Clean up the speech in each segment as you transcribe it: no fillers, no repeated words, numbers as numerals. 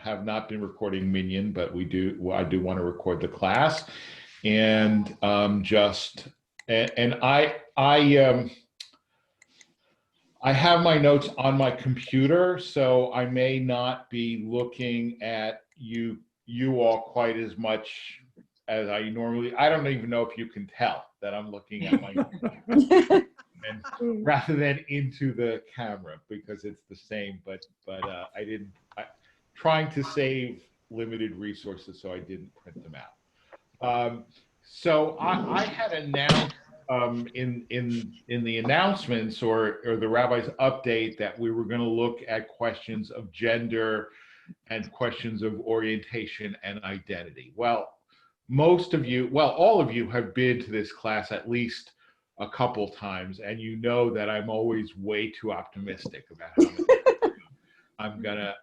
have not been recording Minion, but I do want to record the class, and I have my notes on my computer, so I may not be looking at you all quite as much as I normally. I don't even know if you can tell that I'm looking at my and rather than into the camera, because it's the same. But trying to save limited resources, so I didn't print them out. So I had announced in the announcements or the rabbi's update that we were going to look at questions of gender and questions of orientation and identity. Well, all of you have been to this class at least a couple times, and you know that I'm always way too optimistic about how much I'm gonna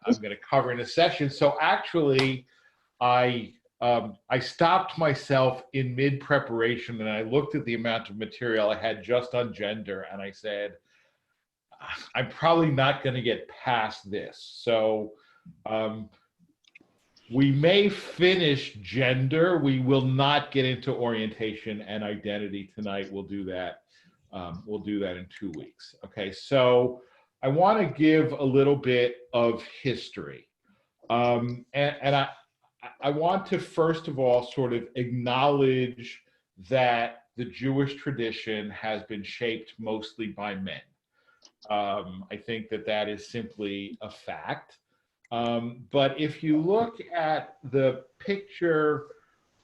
cover in a session. So actually, I stopped myself in mid preparation and I looked at the amount of material I had just on gender, and I said, I'm probably not going to get past this. So we may finish gender. We will not get into orientation and identity tonight. We'll do that. We'll do that in 2 weeks. Okay, so I want to give a little bit of history, and I want to first of all sort of acknowledge that the Jewish tradition has been shaped mostly by men. I think that is simply a fact. But if you look at the picture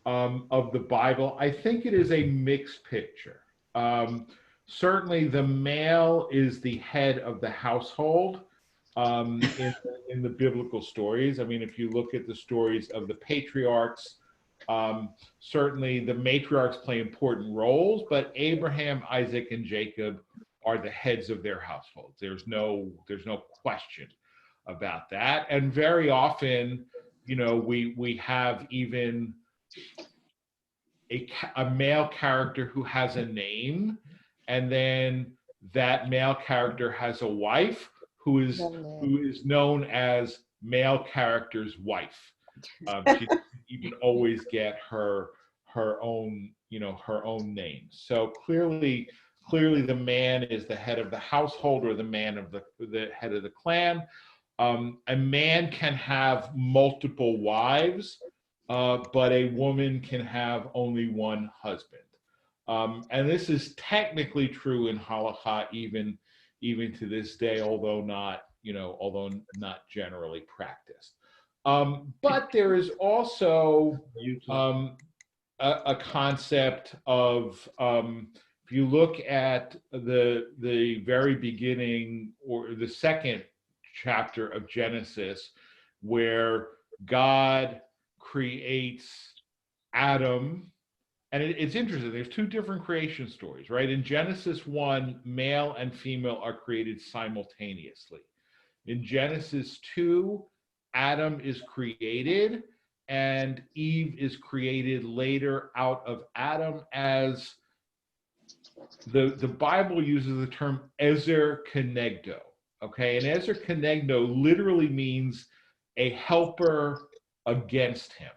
of the Bible, I think it is a mixed picture. Certainly the male is the head of the household in the biblical stories. I mean, if you look at the stories of the patriarchs, certainly the matriarchs play important roles, but Abraham, Isaac, and Jacob are the heads of their households. There's no question about that. And very often, you know, we have even a male character who has a name, and then that male character has a wife who is known as male character's wife. She doesn't even always get her own name. So clearly the man is the head of the household, or the man of the head of the clan. A man can have multiple wives, but a woman can have only one husband. And this is technically true in halakha even to this day, although not generally practiced. But there is also a concept of, if you look at the very beginning, or the second chapter of Genesis, where God creates Adam. And it's interesting, there's two different creation stories, right? In Genesis 1, male and female are created simultaneously. In Genesis 2, Adam is created and Eve is created later out of Adam, as the Bible uses the term ezer kenegdo, okay? And ezer kenegdo literally means a helper against him.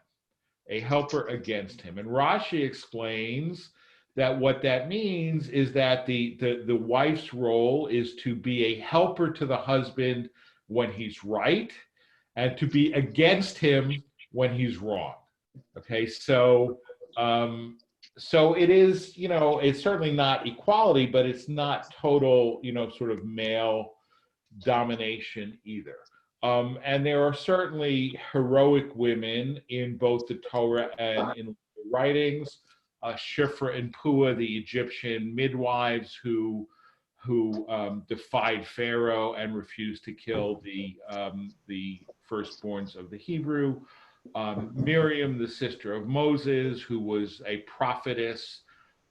A helper against him. And Rashi explains that what that means is that the wife's role is to be a helper to the husband when he's right, and to be against him when he's wrong. Okay, so it is, it's certainly not equality, but it's not total, sort of male domination either. And there are certainly heroic women in both the Torah and in the writings. Shifra and Puah, the Egyptian midwives who defied Pharaoh and refused to kill the firstborns of the Hebrew. Miriam, the sister of Moses, who was a prophetess.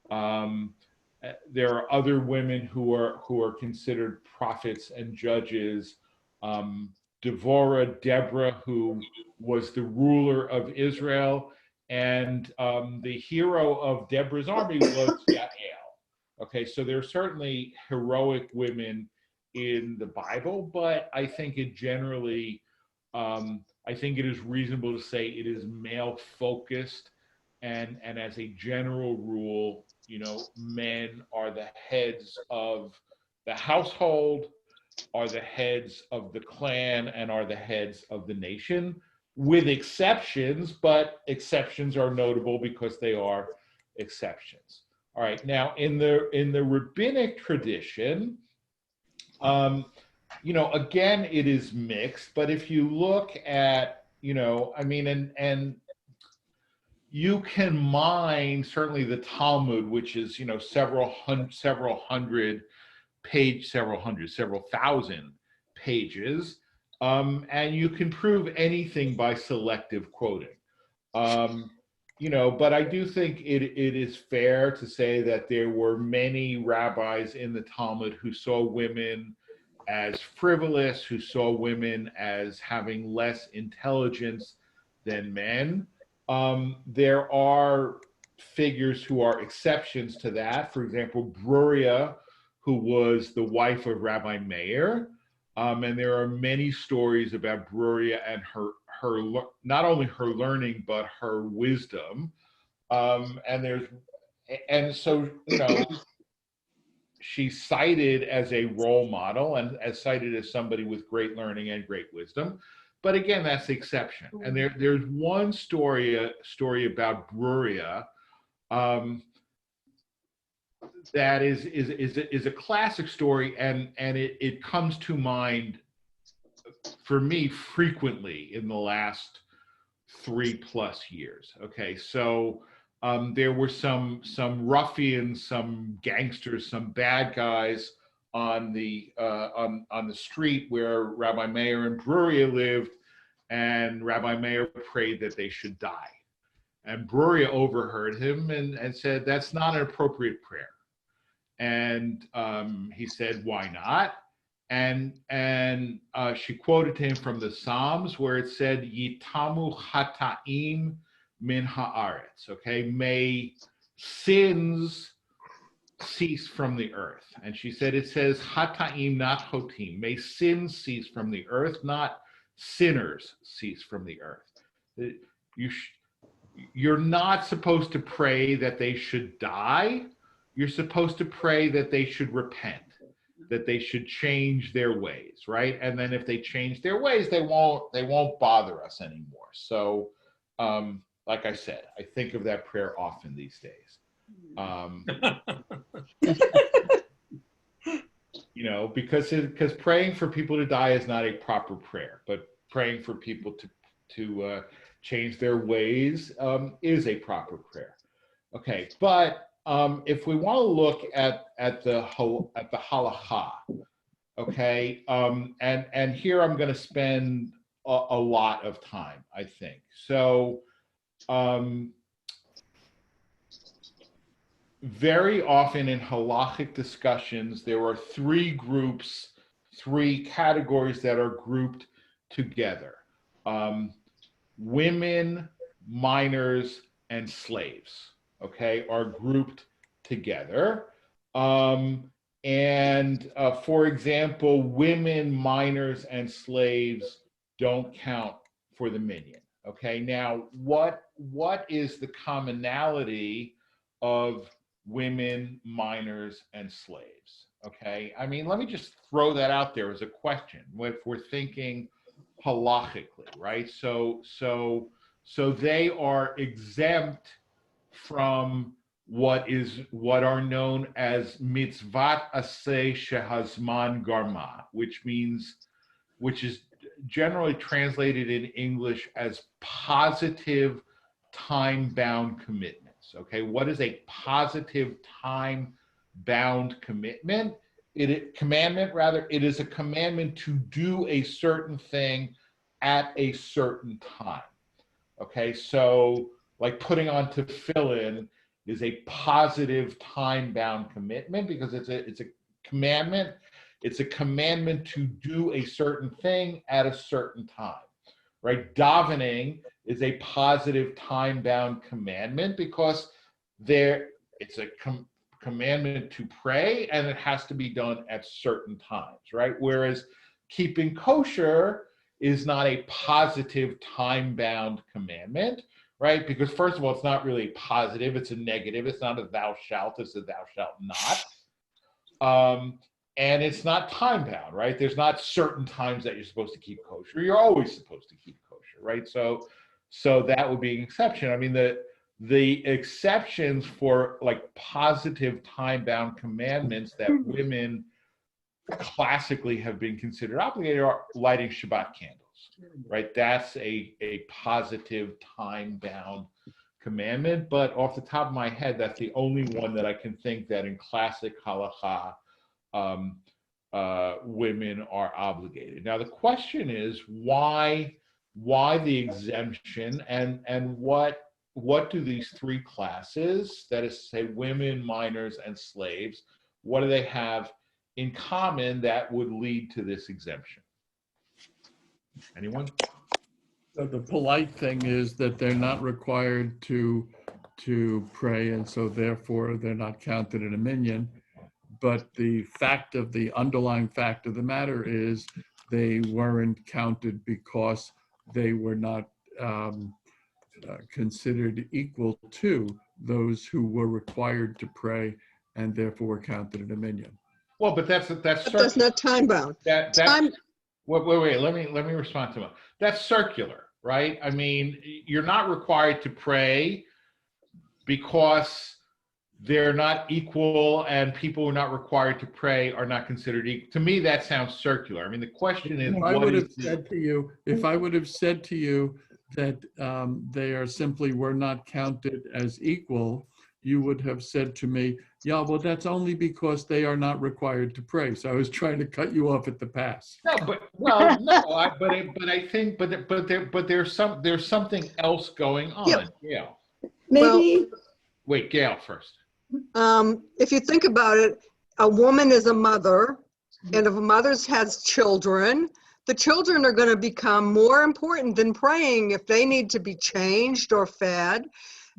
There are other women who are considered prophets and judges. Deborah, who was the ruler of Israel, and the hero of Deborah's army was Yael. Okay, so there are certainly heroic women in the Bible, but I think it generally I think it is reasonable to say it is male focused, and as a general rule, men are the heads of the household, are the heads of the clan, and are the heads of the nation, with exceptions, but exceptions are notable because they are exceptions. All right, now in the rabbinic tradition, again, it is mixed, but if you look at, and you can mine certainly the Talmud, which is, several thousand pages, and you can prove anything by selective quoting. But I do think it is fair to say that there were many rabbis in the Talmud who saw women as frivolous, who saw women as having less intelligence than men. There are figures who are exceptions to that. For example, Bruria, who was the wife of Rabbi Meir. And there are many stories about Bruria and her not only her learning, but her wisdom. And so, she's cited as a role model and as cited as somebody with great learning and great wisdom. But again, that's the exception. And there's one story about Bruria that is a classic story, and it comes to mind for me frequently in the last 3+ years. Okay, so there were some ruffians, some gangsters, some bad guys on the street where Rabbi Meir and Bruria lived, and Rabbi Meir prayed that they should die. And Bruria overheard him and said, "That's not an appropriate prayer." And he said, "Why not?" And she quoted to him from the Psalms where it said, "Yitamu chataim min haaretz." Okay, may sins cease from the earth. And she said, it says chataim, not chotim. May sins cease from the earth, not sinners cease from the earth. You're not supposed to pray that they should die. You're supposed to pray that they should repent, that they should change their ways, right? And then if they change their ways, they won't bother us anymore. So, like I said, I think of that prayer often these days. Because praying for people to die is not a proper prayer, but praying for people to change their ways is a proper prayer. Okay, but if we want to look at the halakha, okay, and here I'm going to spend a lot of time, I think. So very often in halachic discussions, there are three categories that are grouped together. Women, minors, and slaves, okay, are grouped together. For example, women, minors, and slaves don't count for the minyan. Okay, now what is the commonality of women, minors, and slaves? Okay, I mean, let me just throw that out there as a question. If we're thinking halachically, right? So they are exempt from what are known as mitzvat aseh shehazman garma, which is generally translated in English as positive time-bound commitments. Okay, what is a positive time-bound commitment? It is a commandment to do a certain thing at a certain time. Okay, so like putting on tefillin is a positive time-bound commitment because it's a commandment. It's a commandment to do a certain thing at a certain time, right? Davening is a positive time-bound commandment because it's a commandment to pray, and it has to be done at certain times, right? Whereas keeping kosher is not a positive time-bound commandment, right? Because first of all, it's not really positive, it's a negative. It's not a thou shalt, it's a thou shalt not. And it's not time-bound, right? There's not certain times that you're supposed to keep kosher. You're always supposed to keep kosher, right? So that would be an exception. I mean, the exceptions for like positive time-bound commandments that women classically have been considered obligated are lighting Shabbat candles, right? That's a positive time-bound commandment, but off the top of my head, that's the only one that I can think that in classic halakha women are obligated. Now the question is why the exemption, and what do these three classes, that is to say women, minors, and slaves, what do they have in common that would lead to this exemption? Anyone? So the polite thing is that they're not required to pray, and so therefore they're not counted in a minyan. But the underlying fact of the matter is they weren't counted because they were not considered equal to those who were required to pray and therefore were counted in a minyan. Well, but that's not time bound. Wait. Let me respond to that. That's circular, right? I mean, you're not required to pray because they're not equal, and people who are not required to pray are not considered equal. To me, that sounds circular. I mean, the question is, if I would have said to you that they are simply were not counted as equal, you would have said to me, yeah, well, that's only because they are not required to pray. So I was trying to cut you off at the pass. No, but there's something else going on. Yep. Gail. Maybe. Wait, Gail first. If you think about it, a woman is a mother, and if a mother has children, the children are going to become more important than praying. If they need to be changed or fed,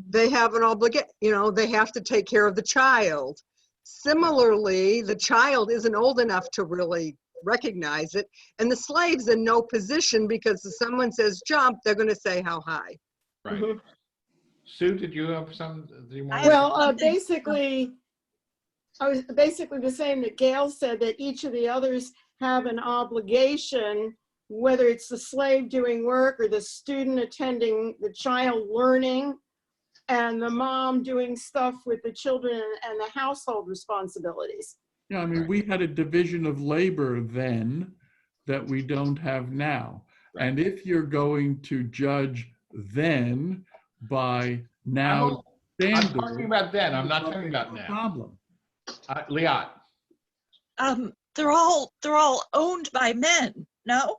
they have an obligation, they have to take care of the child. Similarly, the child isn't old enough to really recognize it, and the slave's in no position because if someone says jump, they're going to say how high. Right. Mm-hmm. Sue, did you have some? Well, basically, I was basically the same that Gail said, that each of the others have an obligation, whether it's the slave doing work or the student attending, the child learning, and the mom doing stuff with the children and the household responsibilities. Yeah, I mean, we had a division of labor then that we don't have now. Right. And if you're going to judge then by now standards, I'm talking about then. I'm not talking about now. Problem. Liat. They're all owned by men. No.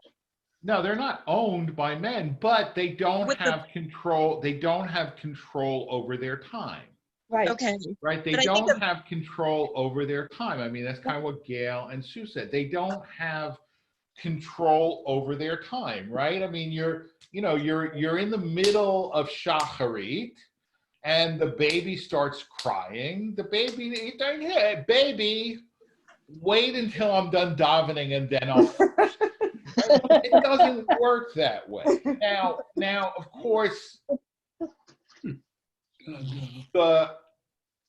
No, they're not owned by men, but they don't have control. They don't have control over their time. Right. Okay. Right. They don't have control over their time. I mean, that's kind of what Gail and Sue said. They don't have control over their time, right? I mean, you're in the middle of shacharit, and the baby starts crying. The baby, hey, baby, wait until I'm done davening and then I'll. It doesn't work that way. Now, of course,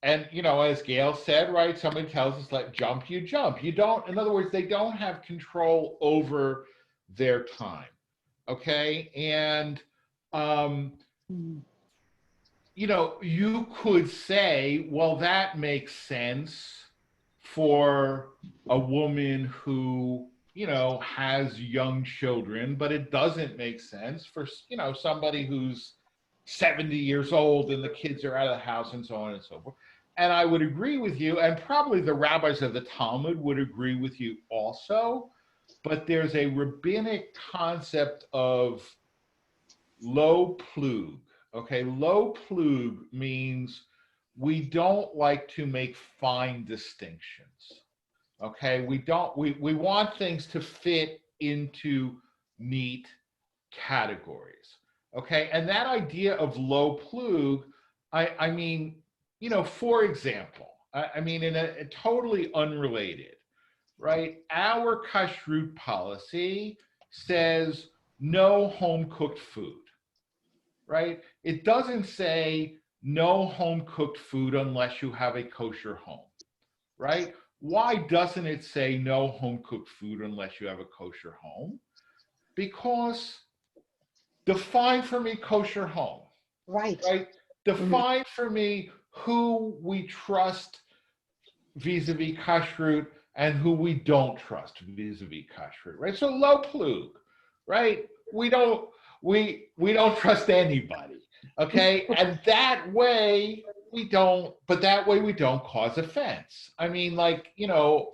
as Gail said, right? Somebody tells us, like, jump, you jump. You don't. In other words, they don't have control over their time. Okay, and you could say, well, that makes sense for a woman who has young children, but it doesn't make sense for somebody who's 70 years old and the kids are out of the house and so on and so forth. And I would agree with you, and probably the rabbis of the Talmud would agree with you also, but there's a rabbinic concept of lo plug. Okay, lo plug means we don't like to make fine distinctions. Okay, we want things to fit into neat categories. Okay, and that idea of lo plug, I mean, for example, I mean, in a totally unrelated, right? Our kashrut policy says no home cooked food, right? It doesn't say no home cooked food unless you have a kosher home, right? Why doesn't it say no home cooked food unless you have a kosher home? Because define for me kosher home, Right. right? Define for me who we trust vis-a-vis kashrut and who we don't trust vis-a-vis kashrut, right? So lo plug, right? We don't trust anybody, okay? And that way we don't, but that way we don't cause offense. I mean, like, you know,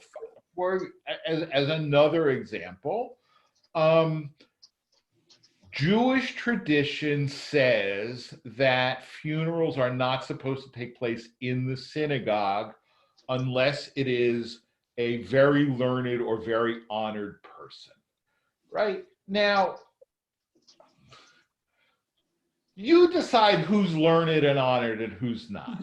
for as another example, Jewish tradition says that funerals are not supposed to take place in the synagogue unless it is a very learned or very honored person, right? Now, you decide who's learned and honored and who's not,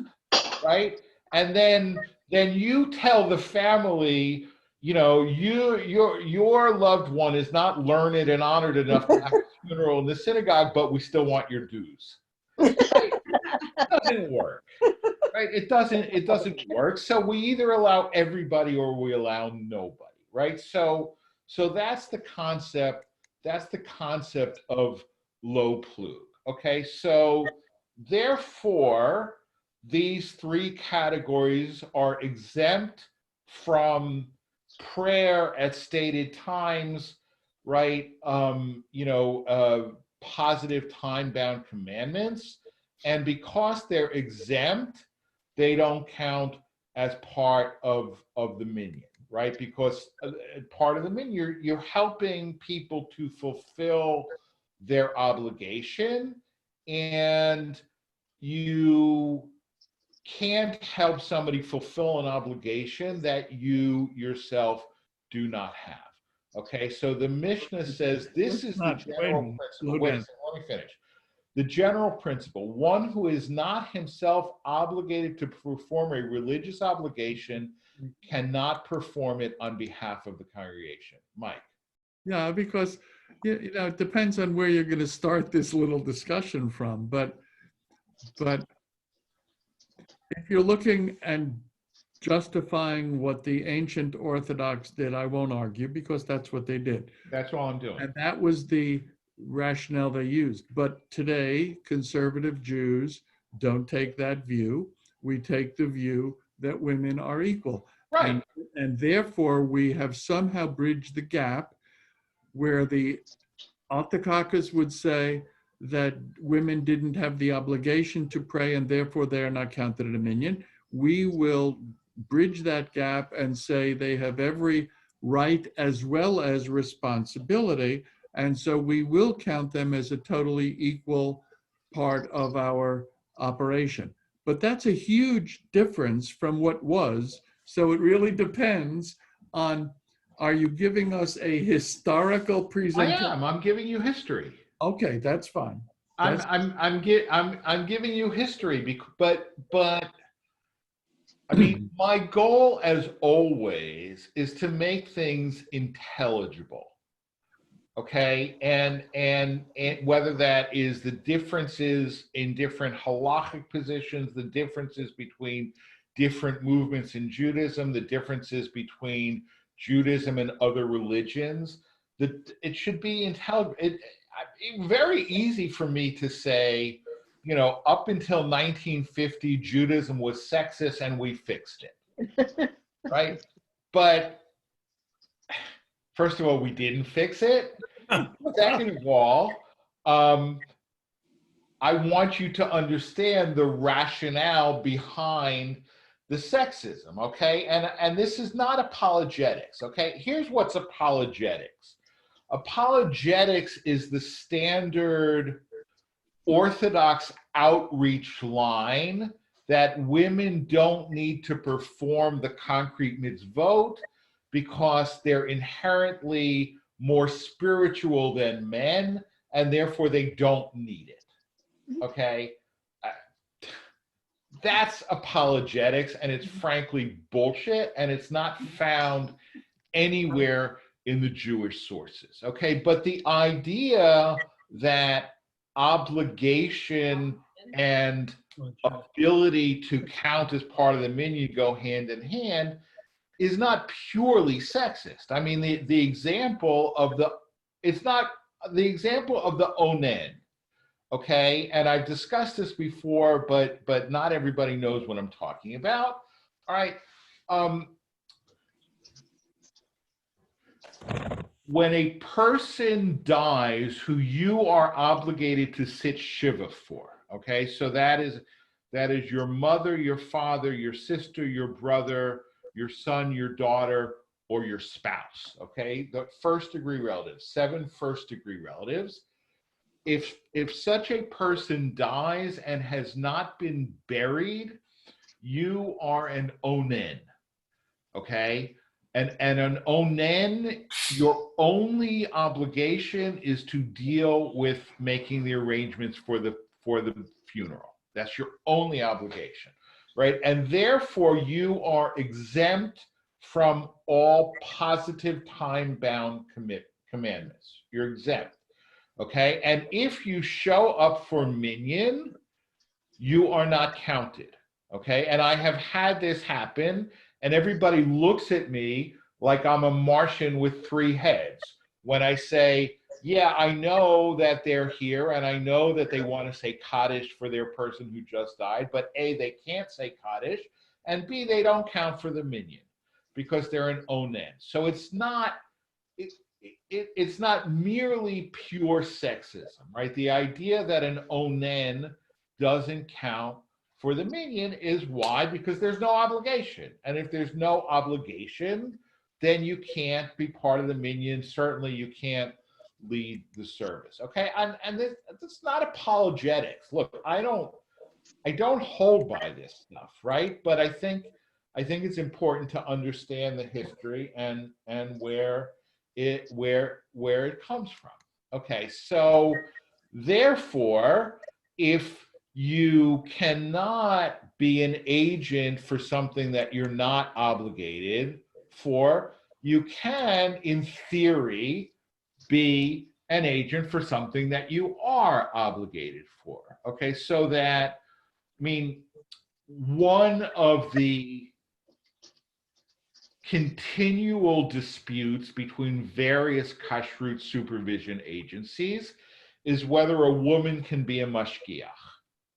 right? And then you tell the family, you know, your loved one is not learned and honored enough to have a funeral in the synagogue, but we still want your dues. Right? It doesn't work, right? It doesn't work. So we either allow everybody or we allow nobody, right? So that's the concept. That's the concept of lo plug. Okay, so therefore, these three categories are exempt from prayer at stated times, right? Positive time-bound commandments. And because they're exempt, they don't count as part of the minyan, right? Because part of the minyan, you're helping people to fulfill their obligation, and you can't help somebody fulfill an obligation that you yourself do not have. Okay, so the Mishnah says this is the general principle. Wait a second, let me finish. The general principle: one who is not himself obligated to perform a religious obligation cannot perform it on behalf of the congregation. Mike. Yeah, because you know, it depends on where you're going to start this little discussion from. But if you're looking and justifying what the ancient Orthodox did, I won't argue because that's what they did. That's all I'm doing. And that was the rationale they used. But today, conservative Jews don't take that view. We take the view that women are equal. Right. And therefore, we have somehow bridged the gap where the Alta would say that women didn't have the obligation to pray and therefore they are not counted in a minyan. We will bridge that gap and say they have every right as well as responsibility. And so we will count them as a totally equal part of our operation. But that's a huge difference from what was. So it really depends on, are you giving us a historical presentation? I am. I'm giving you history. Okay, that's fine. I'm giving you history, but I mean, my goal, as always, is to make things intelligible. Okay, and whether that is the differences in different halachic positions, the differences between different movements in Judaism, the differences between Judaism and other religions, that it should be intelligible. Very easy for me to say, you know, up until 1950, Judaism was sexist and we fixed it, right? But first of all, we didn't fix it. Second of all, I want you to understand the rationale behind the sexism, okay? And this is not apologetics, okay? Here's what's apologetics. Apologetics is the standard Orthodox outreach line that women don't need to perform the concrete mitzvot because they're inherently more spiritual than men, and therefore they don't need it. Okay? That's apologetics, and it's frankly bullshit, and it's not found anywhere in the Jewish sources. Okay, but the idea that obligation and ability to count as part of the minyan go hand in hand is not purely sexist. I mean, the example of it's not the example of the onen, okay? And I've discussed this before, but not everybody knows what I'm talking about. All right. When a person dies who you are obligated to sit shiva for, okay? So that is your mother, your father, your sister, your brother, your son, your daughter, or your spouse, okay? The first degree relatives, 7 first degree relatives. If such a person dies and has not been buried, you are an onen, okay? And an onen, your only obligation is to deal with making the arrangements for the funeral. That's your only obligation, right? And therefore, you are exempt from all positive time-bound commandments. You're exempt, okay? And if you show up for minyan, you are not counted, okay? And I have had this happen, and everybody looks at me like I'm a Martian with 3 heads when I say, yeah, I know that they're here, and I know that they want to say Kaddish for their person who just died, but A, they can't say Kaddish, and B, they don't count for the minyan because they're an onen. So it's not merely pure sexism, right? The idea that an onen doesn't count for the minyan is why? Because there's no obligation. And if there's no obligation, then you can't be part of the minyan. Certainly you can't lead the service, okay? And this is not apologetics. Look, I don't hold by this stuff, right? But I think it's important to understand the history and where it comes from. Okay, so therefore, if you cannot be an agent for something that you're not obligated for, you can, in theory, be an agent for something that you are obligated for. Okay, so that, I mean, one of the continual disputes between various kashrut supervision agencies is whether a woman can be a mashgiach,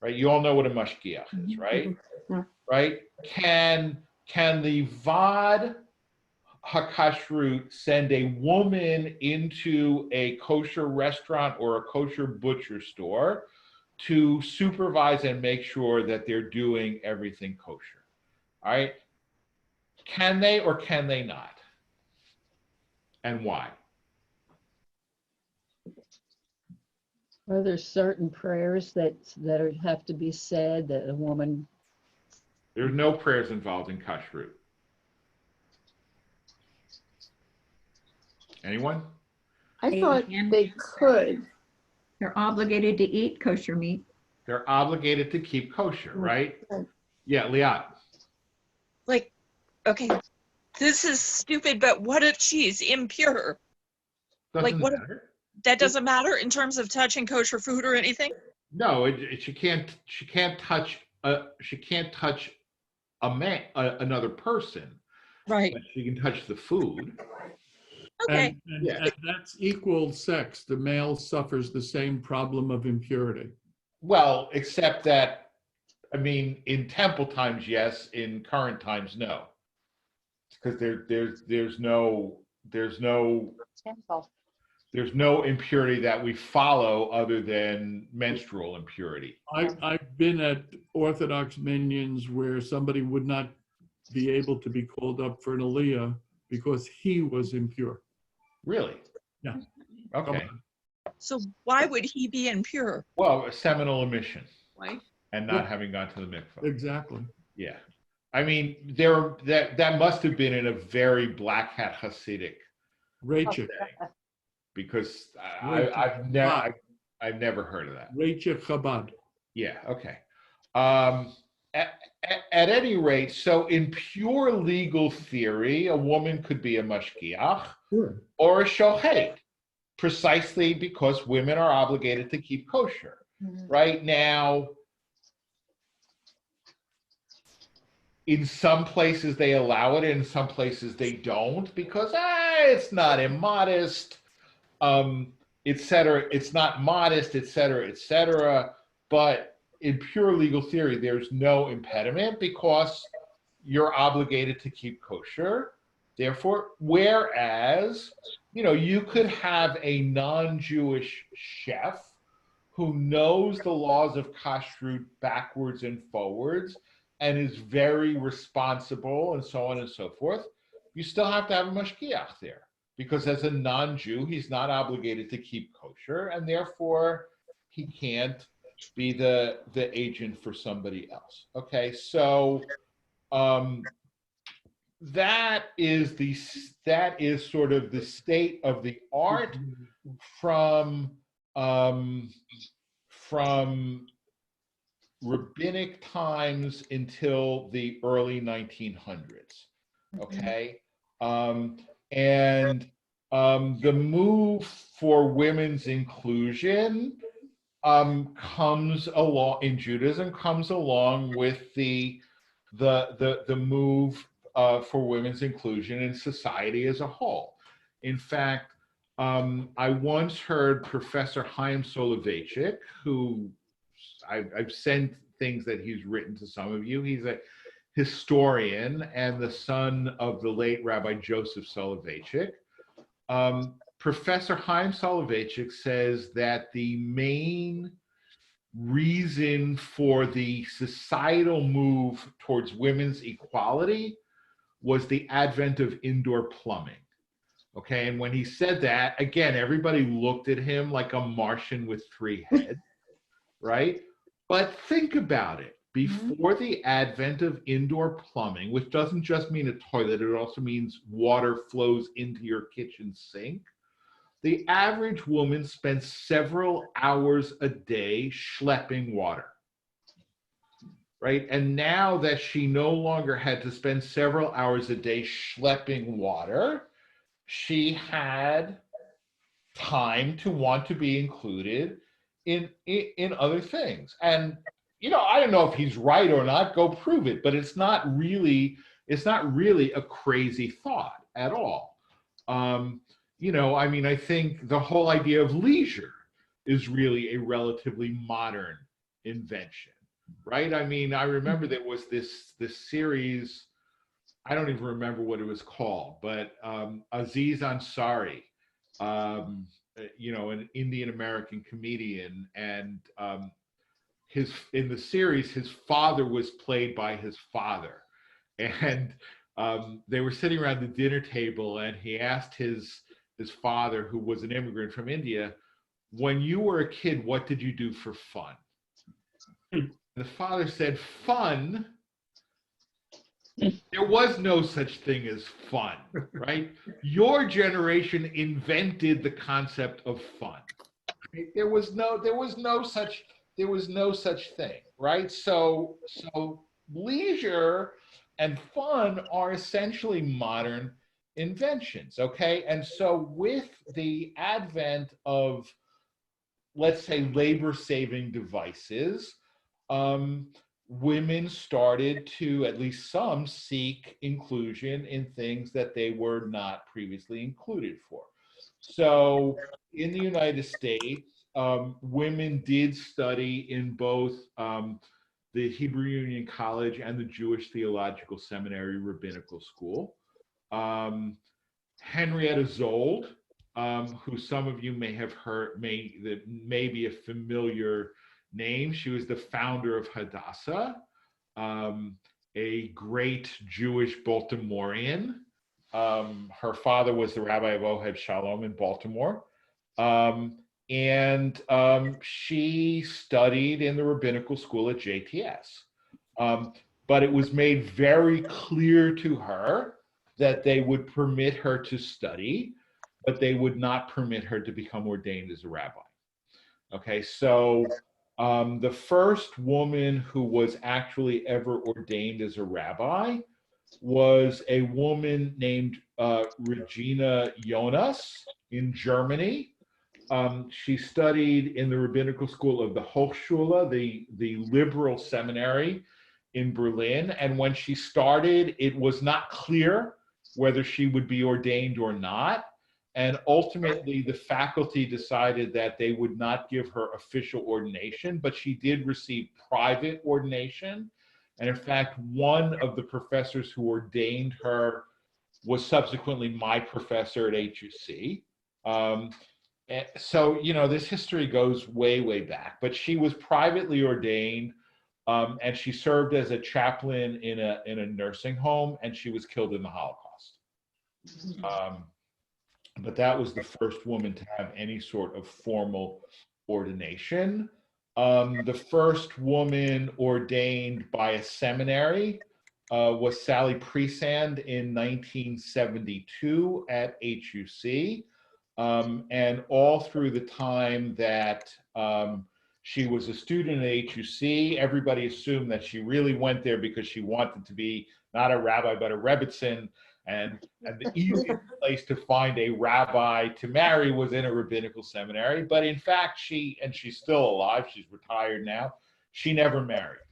right? You all know what a mashgiach is, right? Yeah. Right? Can the Vad HaKashrut send a woman into a kosher restaurant or a kosher butcher store to supervise and make sure that they're doing everything kosher? All right? Can they or can they not? And why? Are there certain prayers that have to be said that a woman? There's no prayers involved in kashrut. Anyone? I thought they could. They're obligated to eat kosher meat. They're obligated to keep kosher, right? Right. Yeah, Liat. Like, okay, this is stupid, but what if she's impure? Doesn't what if- matter. That doesn't matter in terms of touching kosher food or anything? No, she can't touch another person. Right. But she can touch the food. Okay. And that's equal sex. The male suffers the same problem of impurity. Well, except that, I mean, in temple times, yes. In current times, no. Because there's no impurity that we follow other than menstrual impurity. I've been at Orthodox minyans where somebody would not be able to be called up for an aliyah because he was impure. Really? Yeah. Okay. So why would he be impure? Well, a seminal emission Right. and not having gone to the mikvah. Exactly. Yeah. I mean, that must have been in a very black hat Hasidic Rachel. because Rachel. I've never heard of that. Rachel Chabad. Yeah. Okay. at any rate, so in pure legal theory, a woman could be a mashgiach or a shochet, precisely because women are obligated to keep kosher. Right now, in some places they allow it, in some places they don't, because it's not immodest, et cetera. It's not modest, et cetera, et cetera. But in pure legal theory, there's no impediment because you're obligated to keep kosher. Therefore, whereas, you could have a non-Jewish chef who knows the laws of kashrut backwards and forwards and is very responsible and so on and so forth, you still have to have a mashgiach there. Because as a non-Jew, he's not obligated to keep kosher, and therefore he can't be the agent for somebody else. Okay, so that is sort of the state of the art from rabbinic times until the early 1900s. Okay, and the move for women's inclusion comes along in Judaism, comes along with the move for women's inclusion in society as a whole. In fact, I once heard Professor Chaim Soloveitchik, who I've sent things that he's written to some of you. He's a historian and the son of the late Rabbi Joseph Soloveitchik. Professor Chaim Soloveitchik says that the main reason for the societal move towards women's equality was the advent of indoor plumbing. Okay, and when he said that, again, everybody looked at him like a Martian with three heads, right? But think about it. Before the advent of indoor plumbing, which doesn't just mean a toilet, it also means water flows into your kitchen sink, the average woman spent several hours a day schlepping water, right? And now that she no longer had to spend several hours a day schlepping water, she had time to want to be included in other things. And I don't know if he's right or not, go prove it, but it's not really a crazy thought at all. I think the whole idea of leisure is really a relatively modern invention, right? I mean, I remember there was this series, I don't even remember what it was called, but Aziz Ansari, an Indian American comedian, and in the series, his father was played by his father, and they were sitting around the dinner table, and he asked his father, who was an immigrant from India, when you were a kid, what did you do for fun? The father said, fun? There was no such thing as fun, right? Your generation invented the concept of fun. Right? There was no such thing, right? So leisure and fun are essentially modern inventions, okay? And so with the advent of, let's say, labor-saving devices, women started to, at least some, seek inclusion in things that they were not previously included for. So in the United States, women did study in both the Hebrew Union College and the Jewish Theological Seminary Rabbinical School. Henrietta Zold, who some of you may have heard, may be a familiar name. She was the founder of Hadassah, a great Jewish Baltimorean. Her father was the rabbi of Ohad Shalom in Baltimore. And she studied in the rabbinical school at JTS. But it was made very clear to her that they would permit her to study, but they would not permit her to become ordained as a rabbi. Okay, so The first woman who was actually ever ordained as a rabbi was a woman named Regina Jonas in Germany. She studied in the rabbinical school of the Hochschule, the liberal seminary in Berlin. And when she started, it was not clear whether she would be ordained or not. And ultimately, the faculty decided that they would not give her official ordination, but she did receive private ordination. And in fact, one of the professors who ordained her was subsequently my professor at HUC. So, you know, this history goes way, way back, but she was privately ordained, and she served as a chaplain in a nursing home, and she was killed in the Holocaust. But that was the first woman to have any sort of formal ordination. The first woman ordained by a seminary was Sally Presand in 1972 at HUC. And all through the time that she was a student at HUC, everybody assumed that she really went there because she wanted to be not a rabbi, but a rebbitzin. And the easiest place to find a rabbi to marry was in a rabbinical seminary. But in fact, she's still alive. She's retired now. She never married.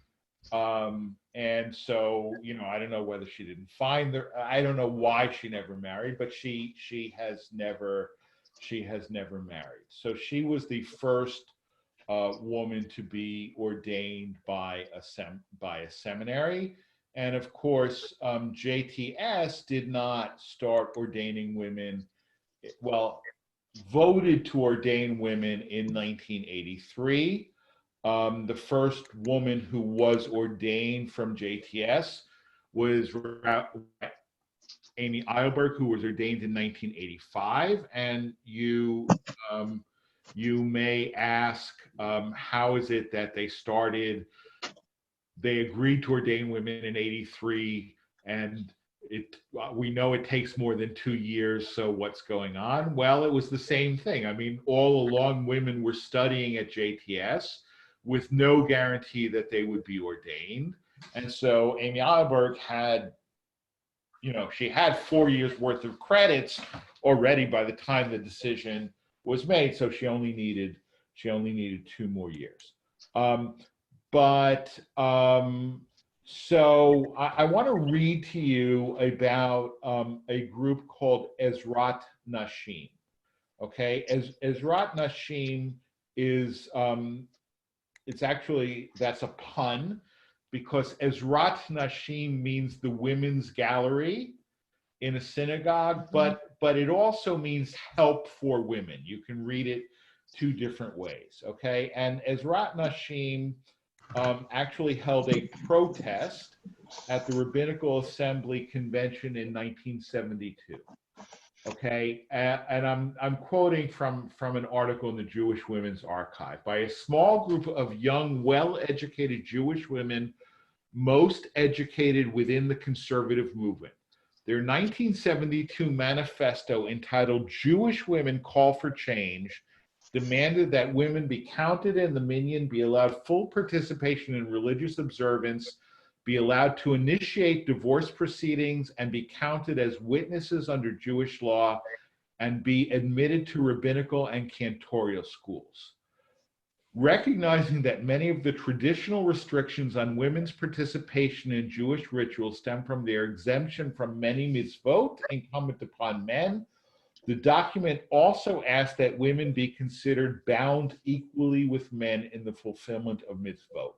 And so, you know, I don't know whether she didn't find I don't know why she never married, but she has never married. So she was the first woman to be ordained by a seminary. And of course, JTS did not start ordaining women, well, voted to ordain women in 1983. The first woman who was ordained from JTS was Amy Eilberg, who was ordained in 1985. And you may ask, how is it that they agreed to ordain women in 83, and we know it takes more than 2 years, so what's going on? Well, it was the same thing. I mean, all along, women were studying at JTS with no guarantee that they would be ordained. And so Amy Eilberg had, you know, she had 4 years worth of credits already by the time the decision was made, so she only needed 2 more years. So I want to read to you about a group called Ezrat Nashim. Okay, Ezrat Nashim is, that's a pun, because Ezrat Nashim means the women's gallery in a synagogue, but it also means help for women. You can read it 2 different ways, okay? And Ezrat Nashim actually held a protest at the Rabbinical Assembly Convention in 1972. Okay, and I'm quoting from an article in the Jewish Women's Archive. By a small group of young, well-educated Jewish women, most educated within the conservative movement. Their 1972 manifesto, entitled "Jewish Women Call for Change," demanded that women be counted in the minyan, be allowed full participation in religious observance, be allowed to initiate divorce proceedings, and be counted as witnesses under Jewish law, and be admitted to rabbinical and cantorial schools. Recognizing that many of the traditional restrictions on women's participation in Jewish rituals stem from their exemption from many mitzvot incumbent upon men, the document also asked that women be considered bound equally with men in the fulfillment of mitzvot.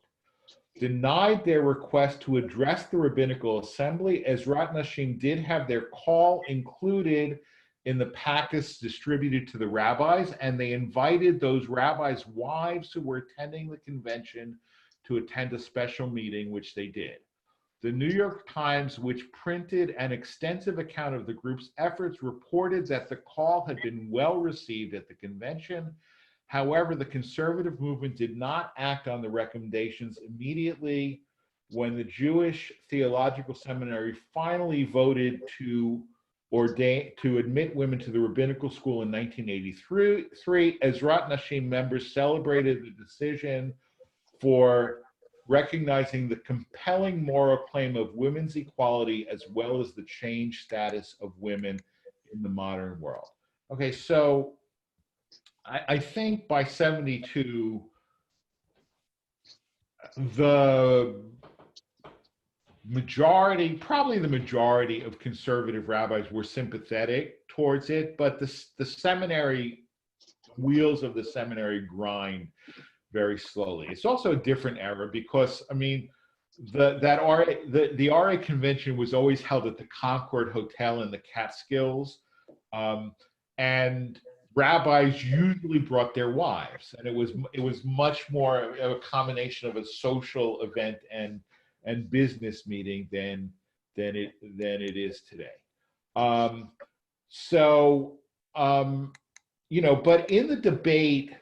Denied their request to address the Rabbinical Assembly, Ezrat Nashim did have their call included in the packets distributed to the rabbis, and they invited those rabbis' wives who were attending the convention to attend a special meeting, which they did. The New York Times, which printed an extensive account of the group's efforts, reported that the call had been well received at the convention. However, the conservative movement did not act on the recommendations immediately. When the Jewish Theological Seminary finally voted to admit women to the rabbinical school in 1983, Ezrat Nashim members celebrated the decision for recognizing the compelling moral claim of women's equality as well as the changed status of women in the modern world. Okay, so I think by 72, the majority, probably the majority of conservative rabbis were sympathetic towards it, but the seminary, wheels of the seminary grind very slowly. It's also a different era because, I mean, the RA convention was always held at the Concord Hotel in the Catskills, and rabbis usually brought their wives, and it was much more of a combination of a social event and business meeting than it is today. You know, but in the debate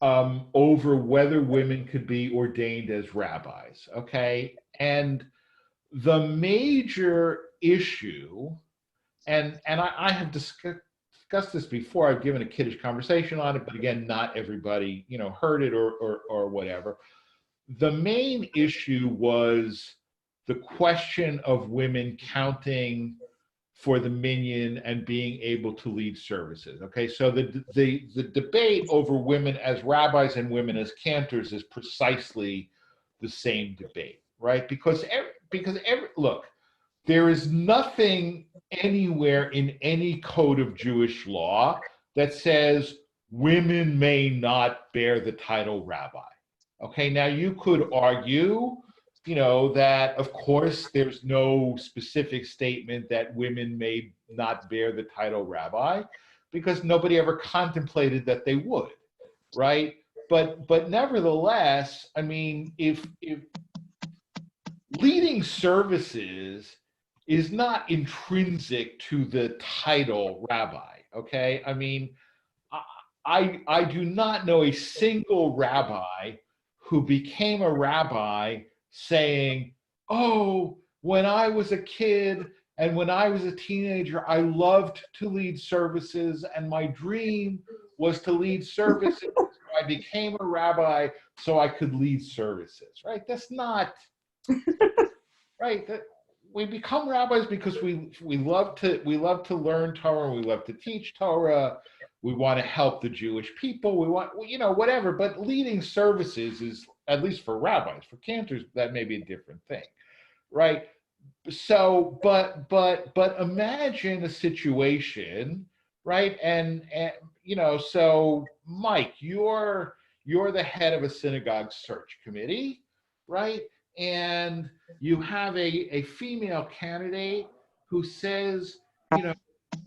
over whether women could be ordained as rabbis, okay, and the major issue, and I have discussed this before. I've given a kiddish conversation on it, but again, not everybody, you know, heard it or whatever. The main issue was the question of women counting for the minyan and being able to lead services. Okay, so the debate over women as rabbis and women as cantors is precisely the same debate, right? Because look, there is nothing anywhere in any code of Jewish law that says women may not bear the title rabbi. Okay, now you could argue, you know, that of course there's no specific statement that women may not bear the title rabbi because nobody ever contemplated that they would, right? But nevertheless, I mean, if leading services is not intrinsic to the title rabbi, okay? I mean, I do not know a single rabbi who became a rabbi saying, oh, when I was a kid and when I was a teenager, I loved to lead services and my dream was to lead services. I became a rabbi so I could lead services, right? That's not, right? We become rabbis because we love to learn Torah, we love to teach Torah, we want to help the Jewish people, we want, you know, whatever. But leading services is, at least for rabbis, for cantors, that may be a different thing, right? So, but imagine a situation, right? And you know, so Mike, you're the head of a synagogue search committee, right? And you have a female candidate who says, you know,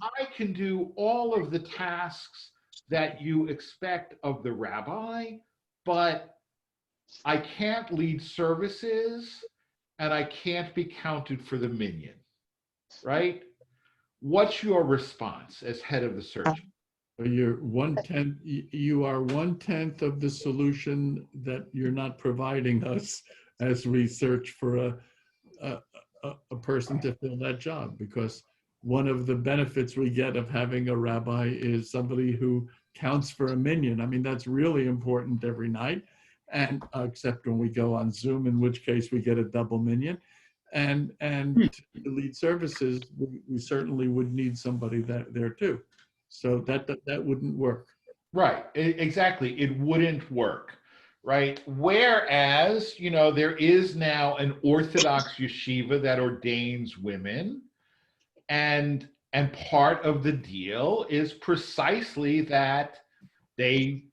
I can do all of the tasks that you expect of the rabbi, but I can't lead services and I can't be counted for the minyan, right? What's your response as head of the search? You're 1/10, you are 1/10 of the solution that you're not providing us as we search for a person to fill that job, because one of the benefits we get of having a rabbi is somebody who counts for a minyan. I mean, that's really important every night, and except when we go on Zoom, in which case we get a double minyan. And to lead services, we certainly would need somebody there too. So that wouldn't work. Right, exactly. It wouldn't work, right? Whereas, you know, there is now an Orthodox yeshiva that ordains women, and part of the deal is precisely that they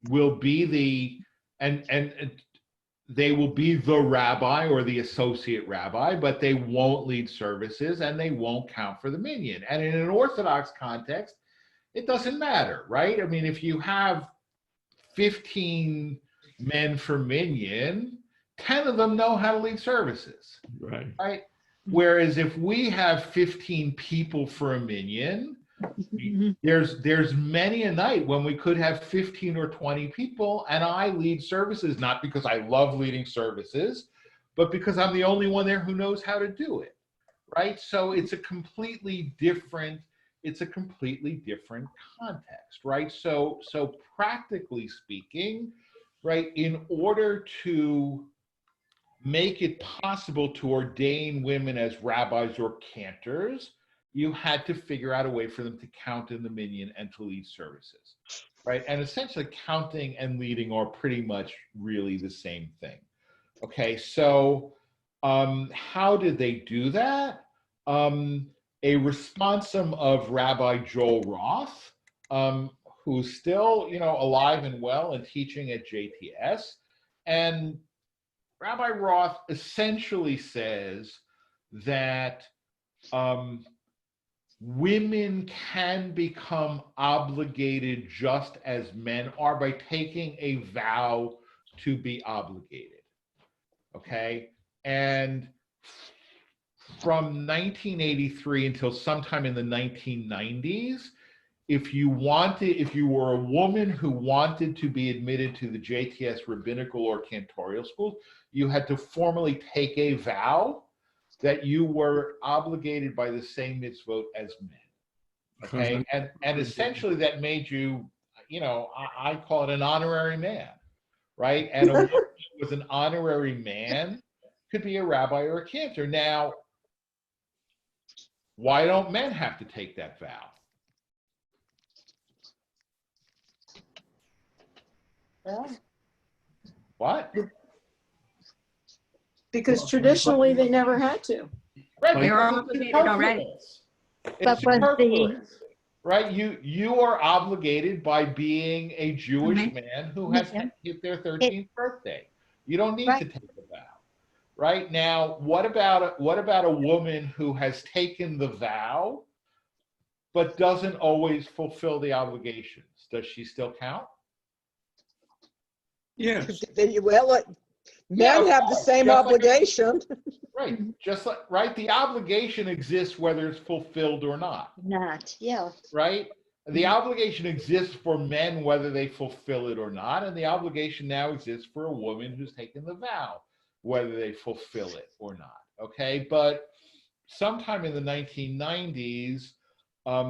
will be they will be the rabbi or the associate rabbi, but they won't lead services and they won't count for the minyan. And in an Orthodox context, it doesn't matter, right? I mean, if you have 15 men for minyan, 10 of them know how to lead services, right? Whereas if we have 15 people for a minyan, there's many a night when we could have 15 or 20 people and I lead services, not because I love leading services, but because I'm the only one there who knows how to do it, right? So it's a completely different context, right? So practically speaking, right, in order to make it possible to ordain women as rabbis or cantors, you had to figure out a way for them to count in the minyan and to lead services, right? And essentially counting and leading are pretty much really the same thing. Okay, so how did they do that? A responsum of Rabbi Joel Roth, who's still, alive and well and teaching at JTS. And Rabbi Roth essentially says that women can become obligated just as men are by taking a vow to be obligated. Okay, and from 1983 until sometime in the 1990s, if you were a woman who wanted to be admitted to the JTS rabbinical or cantorial schools, you had to formally take a vow that you were obligated by the same mitzvot as men. Okay, and essentially that made you, I call it an honorary man, right? And a woman who was an honorary man could be a rabbi or a cantor. Now, why don't men have to take that vow? What? Because traditionally they never had to. Right, They were because it's obligated already. superfluous. But It's was the- superfluous, right? You are obligated by being a Jewish Mhm. man who has Yeah. hit their 13th birthday. You don't need Right. to take the vow. Right? Now, what about a woman who has taken the vow but doesn't always fulfill the obligations? Does she still count? Yes. Well, men of have the course, same just like- obligation. Right. Just like, right, the obligation exists whether it's fulfilled or not. Not, yeah. Right? The obligation exists for men whether they fulfill it or not, and the obligation now exists for a woman who's taken the vow, whether they fulfill it or not. Okay, but sometime in the 1990s,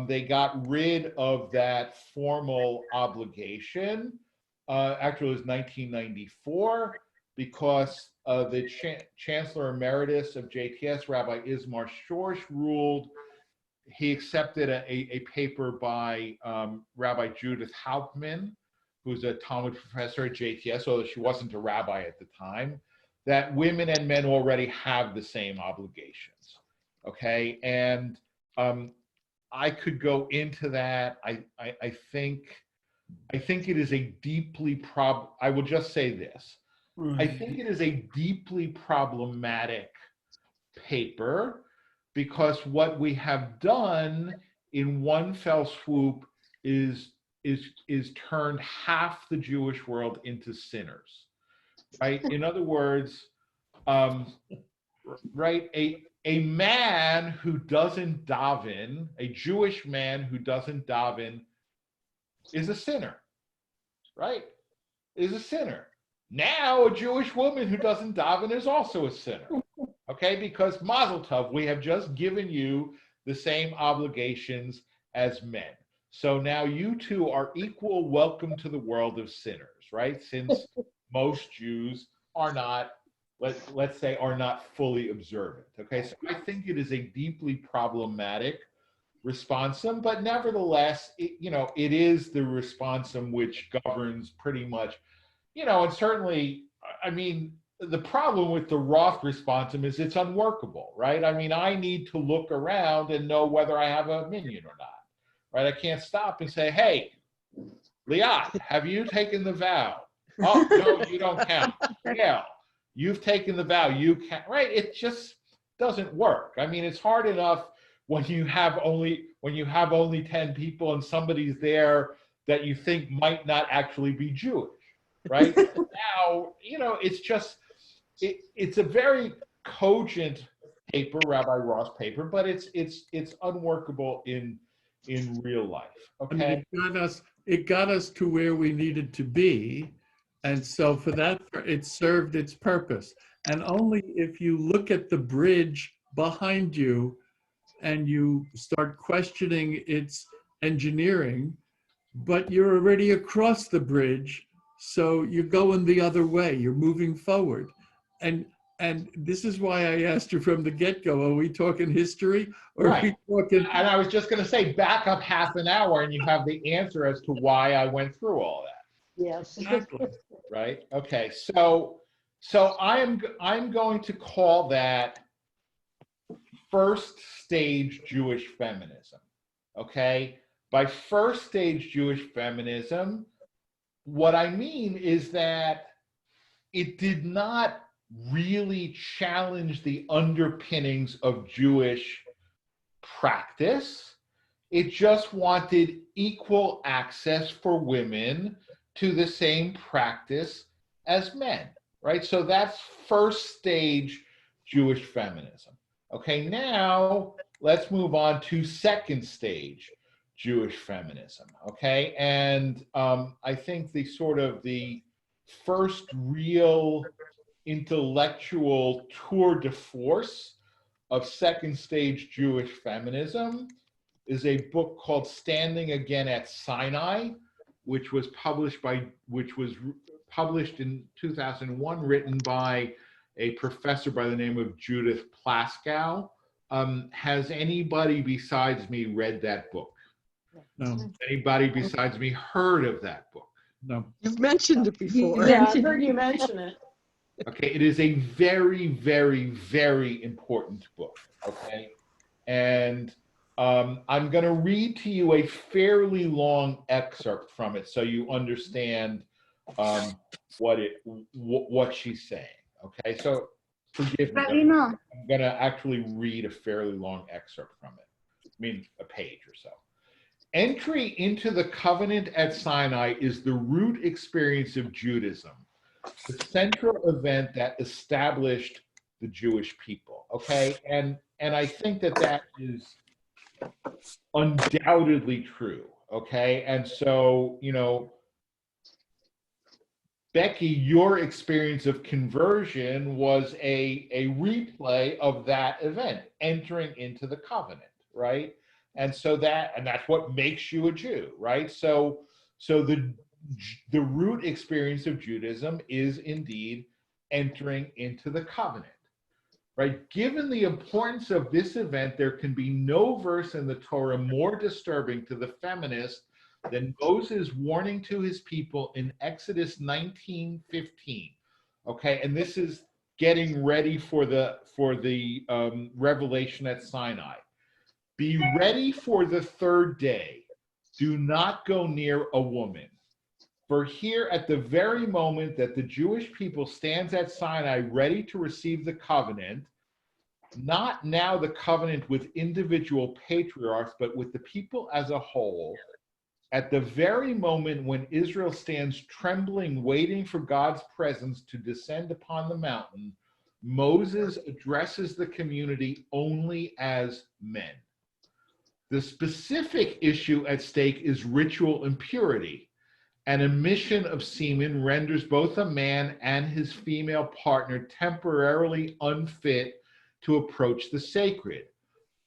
they got rid of that formal obligation. Actually, it was 1994 because the Chancellor Emeritus of JTS, Rabbi Ismar Shorsh, ruled. He accepted a paper by Rabbi Judith Hauptman, who's a Talmud professor at JTS, although she wasn't a rabbi at the time, that women and men already have the same obligations. Okay, and I could go into that. I think it is a deeply I will just say this. I think it is a deeply problematic paper, because what we have done in one fell swoop is turned half the Jewish world into sinners, right? In other words, right, a man who doesn't daven, a Jewish man who doesn't daven, is a sinner, right? Is a sinner. Now a Jewish woman who doesn't daven is also a sinner. Okay, because Mazel Tov, we have just given you the same obligations as men. So now you two are equal welcome to the world of sinners, right? Since most Jews are not, let's say, are not fully observant. Okay, so I think it is a deeply problematic responsum, but nevertheless, it is the responsum which governs pretty much, and certainly, I mean, the problem with the Roth responsum is it's unworkable, right? I mean, I need to look around and know whether I have a minyan or not, right? I can't stop and say, hey, Liat, have you taken the vow? Oh, no, you don't count. Yeah, you've taken the vow, you can't, right? It just doesn't work. I mean, it's hard enough when you have only 10 people and somebody's there that you think might not actually be Jewish, right? Now, it's just, it's a very cogent paper, Rabbi Ross paper, but it's unworkable in real life. Okay. I mean, it got us to where we needed to be, and so for that, it served its purpose. And only if you look at the bridge behind you and you start questioning its engineering, but you're already across the bridge So you're going the other way. You're moving forward. And this is why I asked you from the get-go, are we talking history or are we talking? And I was just going to say, back up half an hour and you have the answer as to why I went through all that. Yes. Exactly. Right? Okay. So I'm going to call that first stage Jewish feminism. Okay? By first stage Jewish feminism, what I mean is that it did not really challenge the underpinnings of Jewish practice. It just wanted equal access for women to the same practice as men, right? So that's first stage Jewish feminism. Okay, now let's move on to second stage Jewish feminism, okay? And I think the first real intellectual tour de force of second stage Jewish feminism is a book called Standing Again at Sinai, which was published in 2001, written by a professor by the name of Judith Plaskow. Has anybody besides me read that book? No, Anybody besides me heard of that book? no. You've mentioned it before. Yeah, I've heard you mention it. Okay, it is a very, very, very important book, okay? And I'm going to read to you a fairly long excerpt from it so you understand what she's saying, okay? So forgive me, I'm going to actually read a fairly long excerpt from it. I mean, a page or so. Entry into the covenant at Sinai is the root experience of Judaism, the central event that established the Jewish people, okay? And I think that is undoubtedly true, okay? And so, Becky, your experience of conversion was a replay of that event, entering into the covenant, right? And so that's what makes you a Jew, right? So the root experience of Judaism is indeed entering into the covenant, right? Given the importance of this event, there can be no verse in the Torah more disturbing to the feminist than Moses' warning to his people in Exodus 19:15. Okay, and this is getting ready for the revelation at Sinai. Be ready for the third day. Do not go near a woman. For here at the very moment that the Jewish people stands at Sinai ready to receive the covenant, not now the covenant with individual patriarchs, but with the people as a whole, at the very moment when Israel stands trembling, waiting for God's presence to descend upon the mountain, Moses addresses the community only as men. The specific issue at stake is ritual impurity. An emission of semen renders both a man and his female partner temporarily unfit to approach the sacred.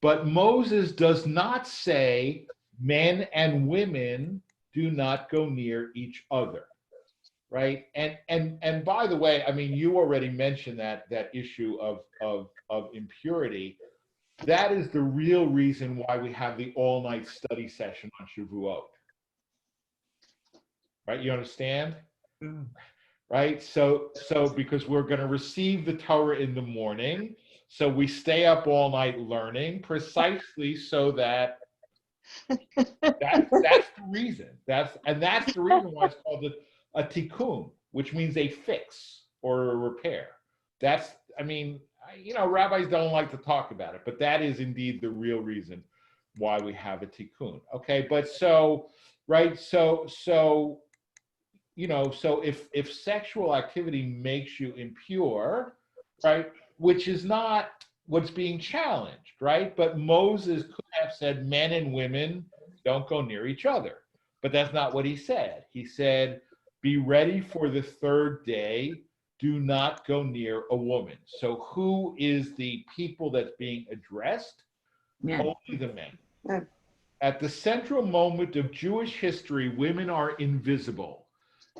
But Moses does not say men and women do not go near each other, right? And by the way, I mean, you already mentioned that issue of impurity. That is the real reason why we have the all-night study session on Shavuot. Right? You understand? Yeah. Right? So because we're going to receive the Torah in the morning, so we stay up all night learning precisely so that that's the reason. That's the reason why it's called a tikkun, which means a fix or a repair. Rabbis don't like to talk about it, but that is indeed the real reason why we have a tikkun. Okay, but so if sexual activity makes you impure, right, which is not what's being challenged, right? But Moses could have said men and women don't go near each other, but that's not what he said. He said, be ready for the third day. Do not go near a woman. So who is the people that's being addressed? Yeah. Only the men. Yeah. At the central moment of Jewish history, women are invisible.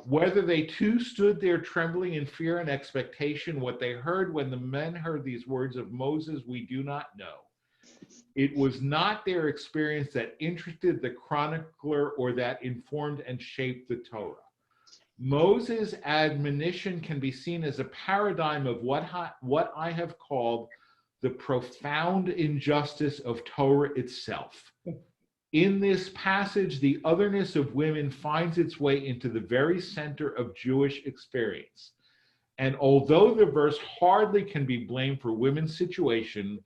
Whether they too stood there trembling in fear and expectation, what they heard when the men heard these words of Moses, we do not know. It was not their experience that interested the chronicler or that informed and shaped the Torah. Moses' admonition can be seen as a paradigm of what I have called the profound injustice of Torah itself. In this passage, the otherness of women finds its way into the very center of Jewish experience. And although the verse hardly can be blamed for women's situation,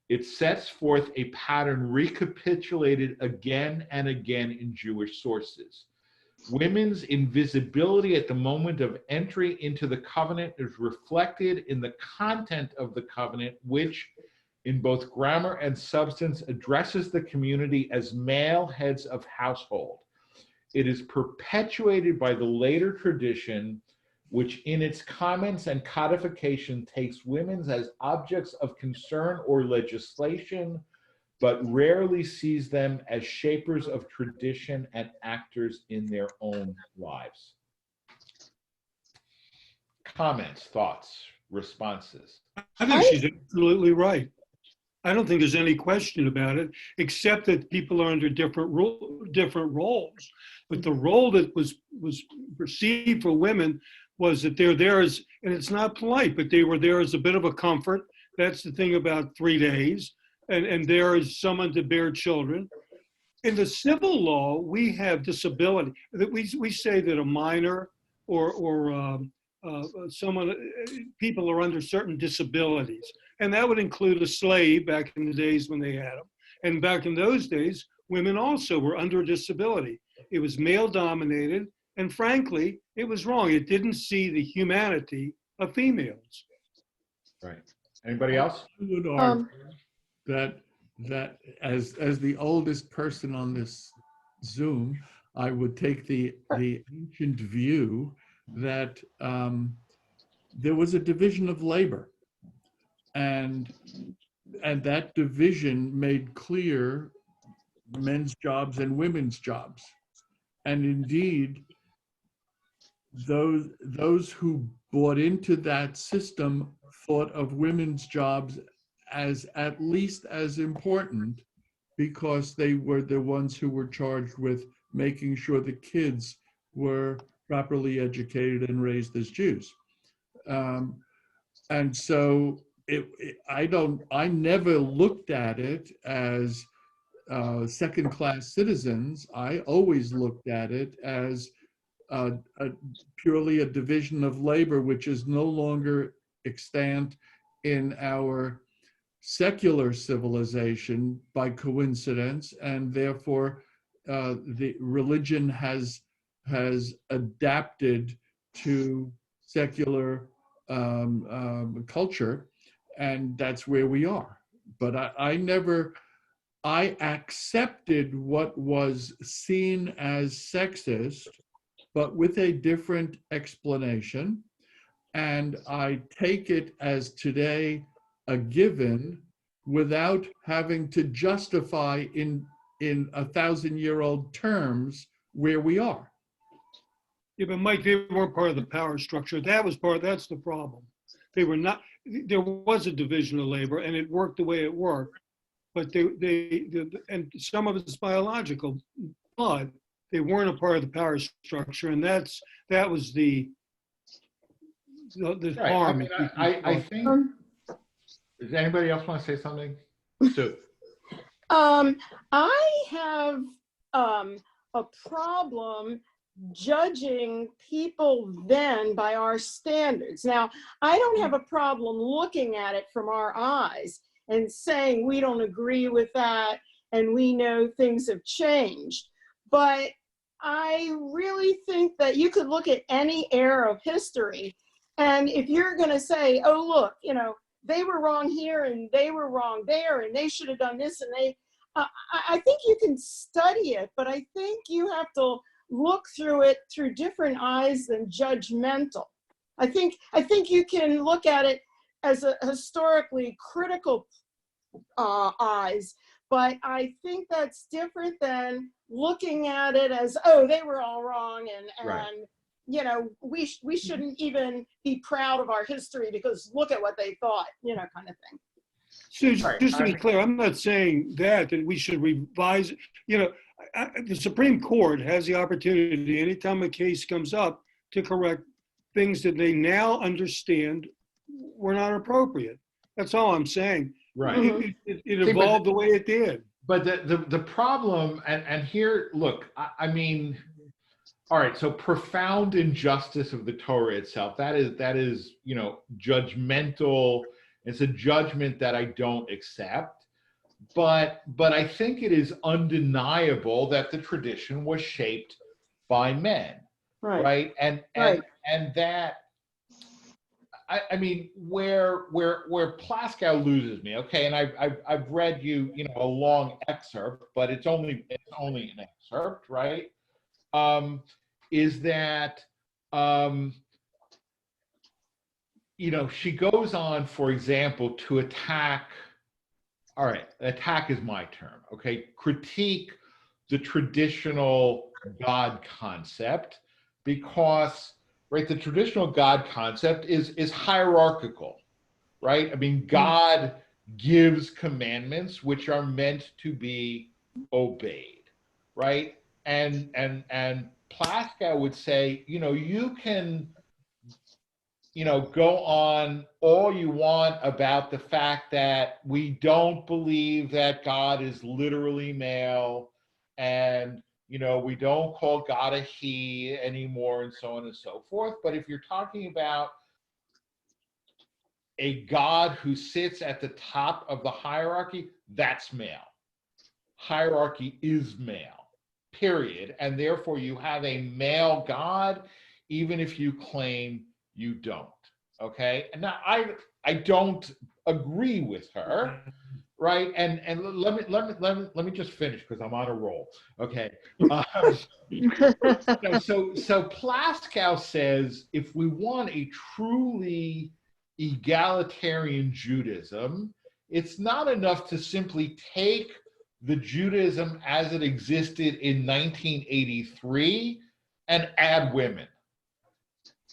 it sets forth a pattern recapitulated again and again in Jewish sources. Women's invisibility at the moment of entry into the covenant is reflected in the content of the covenant, which, in both grammar and substance, addresses the community as male heads of household. It is perpetuated by the later tradition, which in its comments and codification takes women as objects of concern or legislation, but rarely sees them as shapers of tradition and actors in their own lives. Comments, thoughts, responses? I think she's absolutely right. I don't think there's any question about it, except that people are under different roles. But the role that was perceived for women was that they're there as, and it's not polite, but they were there as a bit of a comfort. That's the thing about 3 days. And there is someone to bear children. In the civil law, we have disability. We say that a minor or someone, people are under certain disabilities. And that would include a slave back in the days when they had them. And back in those days, women also were under disability. It was male dominated. And frankly, it was wrong. It didn't see the humanity of females. Right. Anybody else? I would argue that as the oldest person on this Zoom, I would take the ancient view that there was a division of labor, and that division made clear men's jobs and women's jobs, and indeed those who bought into that system thought of women's jobs as at least as important, because they were the ones who were charged with making sure the kids were properly educated and raised as Jews. And so I never looked at it as second-class citizens. I always looked at it as purely a division of labor, which is no longer extant in our secular civilization by coincidence, and therefore the religion has adapted to secular culture, and that's where we are. But I accepted what was seen as sexist, but with a different explanation, and I take it as today a given without having to justify in 1,000-year-old terms where we are. Yeah, but Mike, they weren't part of the power structure. That's the problem. They were not, there was a division of labor and it worked the way it worked, but and some of it's biological, but they weren't a part of the power structure, and that was the Right. harm. I think, does anybody else want to say something? Sue. I have a problem judging people then by our standards. Now, I don't have a problem looking at it from our eyes and saying we don't agree with that and we know things have changed. But I really think that you could look at any era of history, and if you're going to say, oh, look, they were wrong here and they were wrong there and they should have done this, and I think you can study it, but I think you have to look through it through different eyes than judgmental. I think you can look at it as a historically critical eyes, but I think that's different than looking at it as, oh, they were all wrong and Right. you know, we shouldn't even be proud of our history because look at what they thought, you know, kind of thing. So Right. just to be clear, I'm not saying that we should revise, you know, the Supreme Court has the opportunity anytime a case comes up to correct things that they now understand were not appropriate. That's all I'm saying. Right. It evolved the way it did. But the problem, and here, look, I mean, all right, so profound injustice of the Torah itself, that is, you know, judgmental. It's a judgment that I don't accept. But I think it is undeniable that the tradition was shaped by men, right? And that, I mean, where Plaskow loses me, okay, and I've read you know, a long excerpt, but it's only an excerpt, right? Is that you know, she goes on, for example, to attack. All right, attack is my term, okay? Critique the traditional God concept because, right, the traditional God concept is hierarchical, right? I mean, God gives commandments which are meant to be obeyed, right? And Plaskow would say, you know, you can, you know, go on all you want about the fact that we don't believe that God is literally male, and, you know, we don't call God a he anymore, and so on and so forth. But if you're talking about a God who sits at the top of the hierarchy, that's male. Hierarchy is male, period. And therefore you have a male God, even if you claim you don't. Okay. And now I don't agree with her, right? And let me just finish because I'm on a roll. Okay. So Plaskow says if we want a truly egalitarian Judaism, it's not enough to simply take the Judaism as it existed in 1983 and add women,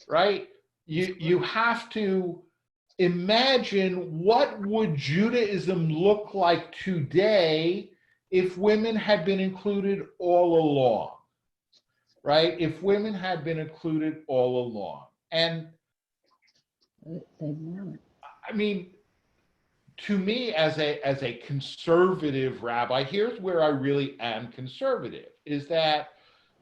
right? You have to imagine what would Judaism look like today if women had been included all along, right? If women had been included all along. And I mean, to me as a conservative rabbi, here's where I really am conservative, is that,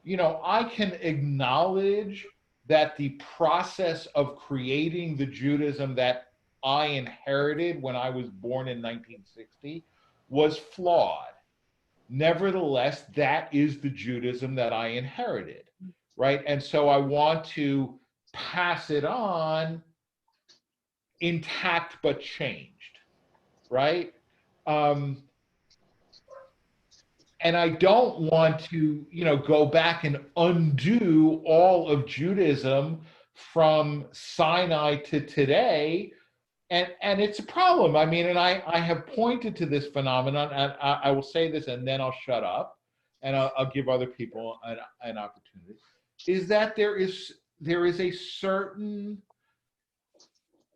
you know, I can acknowledge that the process of creating the Judaism that I inherited when I was born in 1960 was flawed. Nevertheless, that is the Judaism that I inherited, right? And so I want to pass it on intact but changed, right? And I don't want to, you know, go back and undo all of Judaism from Sinai to today. And it's a problem. I mean, and I have pointed to this phenomenon, and I will say this and then I'll shut up and I'll give other people an opportunity, is that there is a certain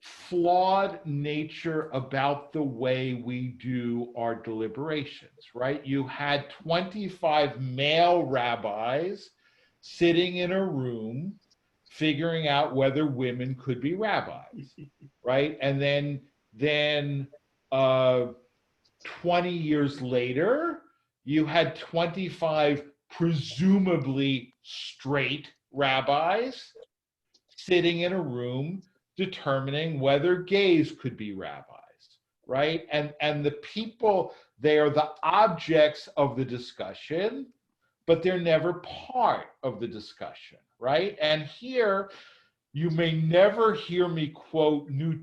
flawed nature about the way we do our deliberations, right? You had 25 male rabbis sitting in a room figuring out whether women could be rabbis, right? And then 20 years later, you had 25 presumably straight rabbis sitting in a room determining whether gays could be rabbis, right? And the people, they are the objects of the discussion, but they're never part of the discussion, right? And here, you may never hear me quote Newt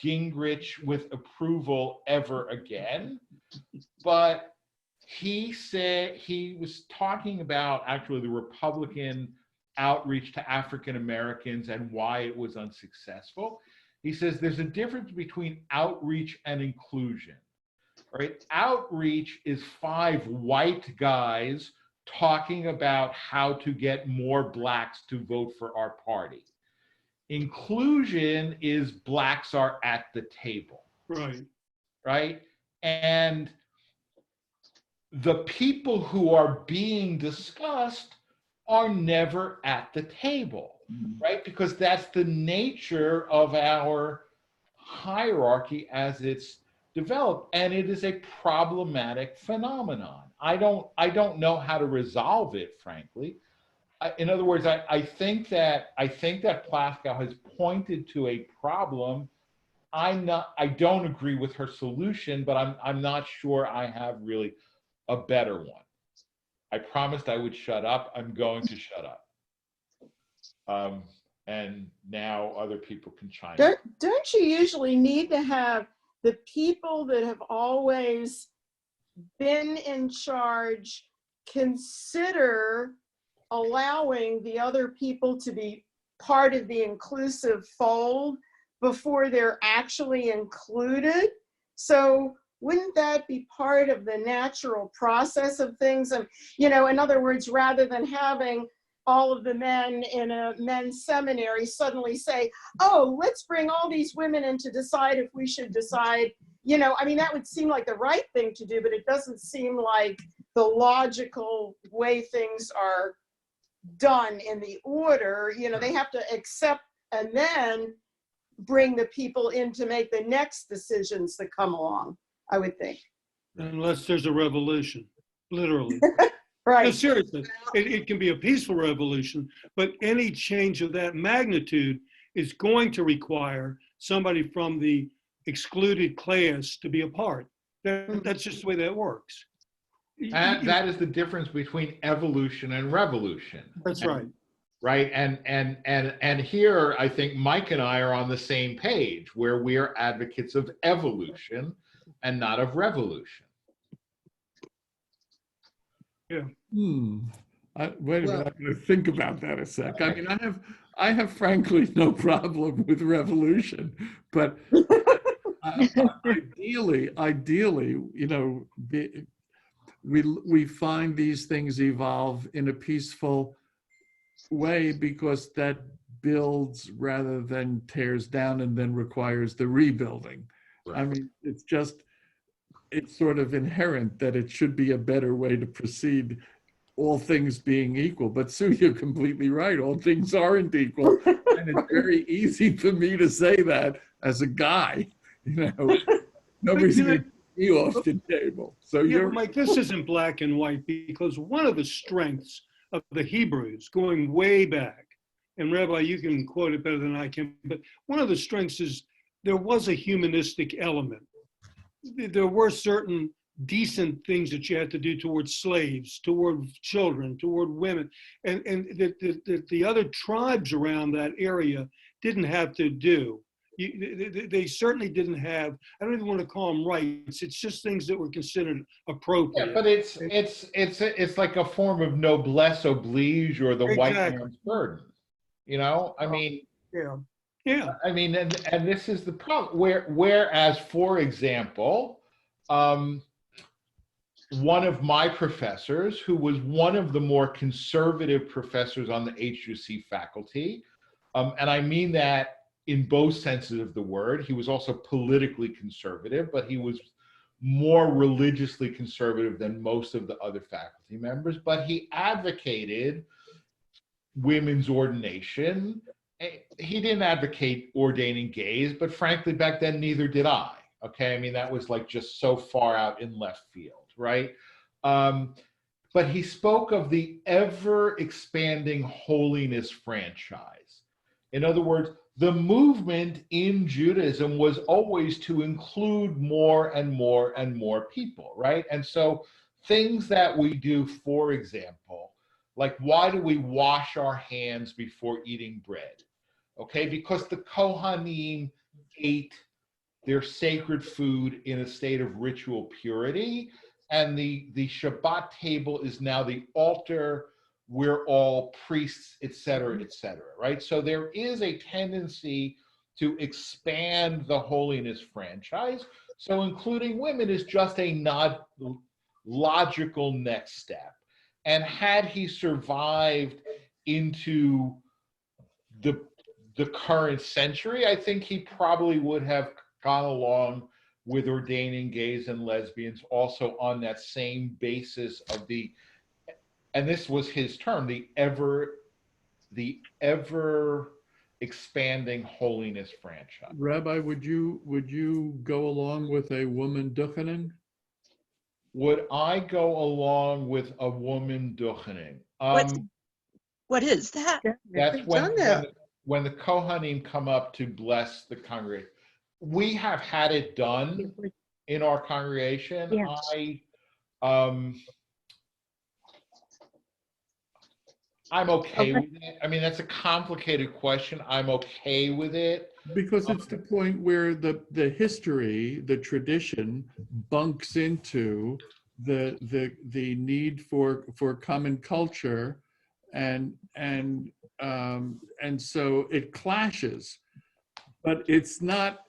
Gingrich with approval ever again, but he said, he was talking about actually the Republican outreach to African Americans and why it was unsuccessful. He says there's a difference between outreach and inclusion, right? Outreach is 5 white guys talking about how to get more blacks to vote for our party. Inclusion is blacks are at the table, Right. right? And the people who are being discussed are never at the table, right? Because that's the nature of our hierarchy as it's developed, and it is a problematic phenomenon. I don't know how to resolve it, frankly. In other words, I think that Plaskow has pointed to a problem. I don't agree with her solution, but I'm not sure I have really a better one. I promised I would shut up. I'm going to shut up. And now other people can chime in. Don't you usually need to have the people that have always been in charge consider allowing the other people to be part of the inclusive fold before they're actually included? So wouldn't that be part of the natural process of things? And, you know, in other words, rather than having all of the men in a men's seminary suddenly say, oh, let's bring all these women in to decide if we should decide, you know, I mean, that would seem like the right thing to do, but it doesn't seem like the logical way things are done in the order. You know, they have to accept and then bring the people in to make the next decisions that come along, I would think. Unless there's a revolution, literally. Right. No, seriously, it can be a peaceful revolution, but any change of that magnitude is going to require somebody from the excluded class to be a part. That's just the way that works. And that is the difference between evolution and revolution. That's right. Right. And here I think Mike and I are on the same page, where we are advocates of evolution and not of revolution. Yeah. Wait a minute, I'm going to think about that a sec. I mean, I have frankly no problem with revolution, but ideally, you know, we find these things evolve in a peaceful way, because that builds rather than tears down and then requires the rebuilding. Right. I mean, it's sort of inherent that it should be a better way to proceed, all things being equal. But Sue, you're completely right. All things aren't equal. And it's very easy for me to say that as a guy, you know, nobody's going to be off the table. So yeah, Mike, this isn't black and white, because one of the strengths of the Hebrews going way back, and Rabbi, you can quote it better than I can, but one of the strengths is there was a humanistic element. There were certain decent things that you had to do towards slaves, toward children, toward women, and the other tribes around that area didn't have to do. They certainly didn't have, I don't even want to call them rights. It's just things that were considered appropriate. Yeah, but it's like a form of noblesse oblige, or the white man's burden. You know, I mean, yeah. I mean, and this is the problem. Whereas, for example, one of my professors, who was one of the more conservative professors on the HUC faculty, and I mean that in both senses of the word. He was also politically conservative, but he was more religiously conservative than most of the other faculty members. But he advocated women's ordination. He didn't advocate ordaining gays, but frankly, back then, neither did I. Okay, I mean, that was like just so far out in left field, right? But he spoke of the ever-expanding holiness franchise. In other words, the movement in Judaism was always to include more and more and more people, right? And so things that we do, for example, like, why do we wash our hands before eating bread? Okay, because the Kohanim ate their sacred food in a state of ritual purity, and the Shabbat table is now the altar. We're all priests, et cetera, right? So there is a tendency to expand the holiness franchise. So including women is just a not logical next step. And had he survived into the current century, I think he probably would have gone along with ordaining gays and lesbians also on that same basis of and this was his term, the ever expanding holiness franchise. Rabbi, would you go along with a woman duchening? Would I go along with a woman duchening? What is that? That's We've done that. when the Kohanim come up to bless the congregation. We have had it done in our congregation. Yeah. I'm okay with it. I mean, that's a complicated question. I'm okay with it. Because it's the point where the history, the tradition bunks into the need for common culture, and so it clashes. But it's not.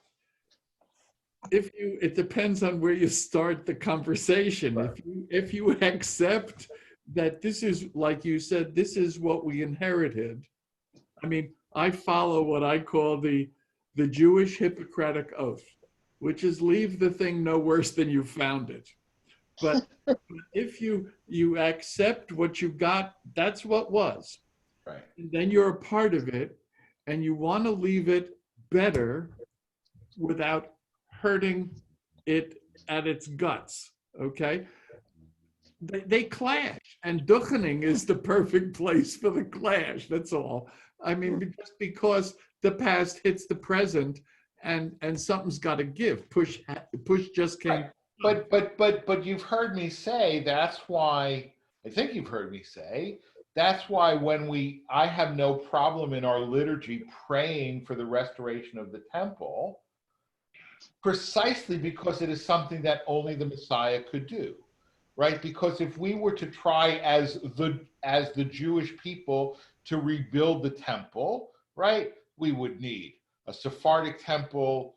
It depends on where you start the conversation. Right. If you accept that this is, like you said, this is what we inherited. I mean, I follow what I call the Jewish Hippocratic Oath, which is leave the thing no worse than you found it. But if you accept what you got, that's what was. Right. And then you're a part of it, and you want to leave it better without hurting it at its guts, okay? They clash, and duchening is the perfect place for the clash, that's all. I mean, just because the past hits the present, and something's got to give. Push just can't. Right. But you've heard me say, that's why, I think you've heard me say, that's why I have no problem in our liturgy praying for the restoration of the temple, precisely because it is something that only the Messiah could do, right? Because if we were to try as the Jewish people to rebuild the temple, right, we would need a Sephardic temple,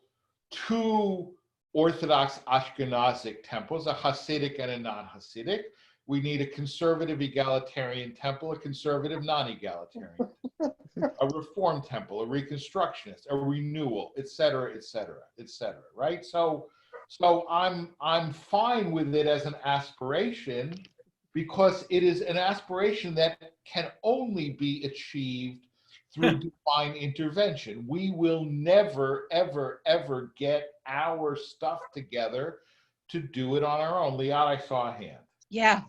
2 Orthodox Ashkenazic temples, a Hasidic and a non-Hasidic. We need a conservative egalitarian temple, a conservative non-egalitarian, a reform temple, a reconstructionist, a renewal, et cetera, et cetera, et cetera, right? So I'm fine with it as an aspiration, because it is an aspiration that can only be achieved through divine intervention. We will never, ever, ever get our stuff together to do it on our own. Liat, I saw a hand. Yeah.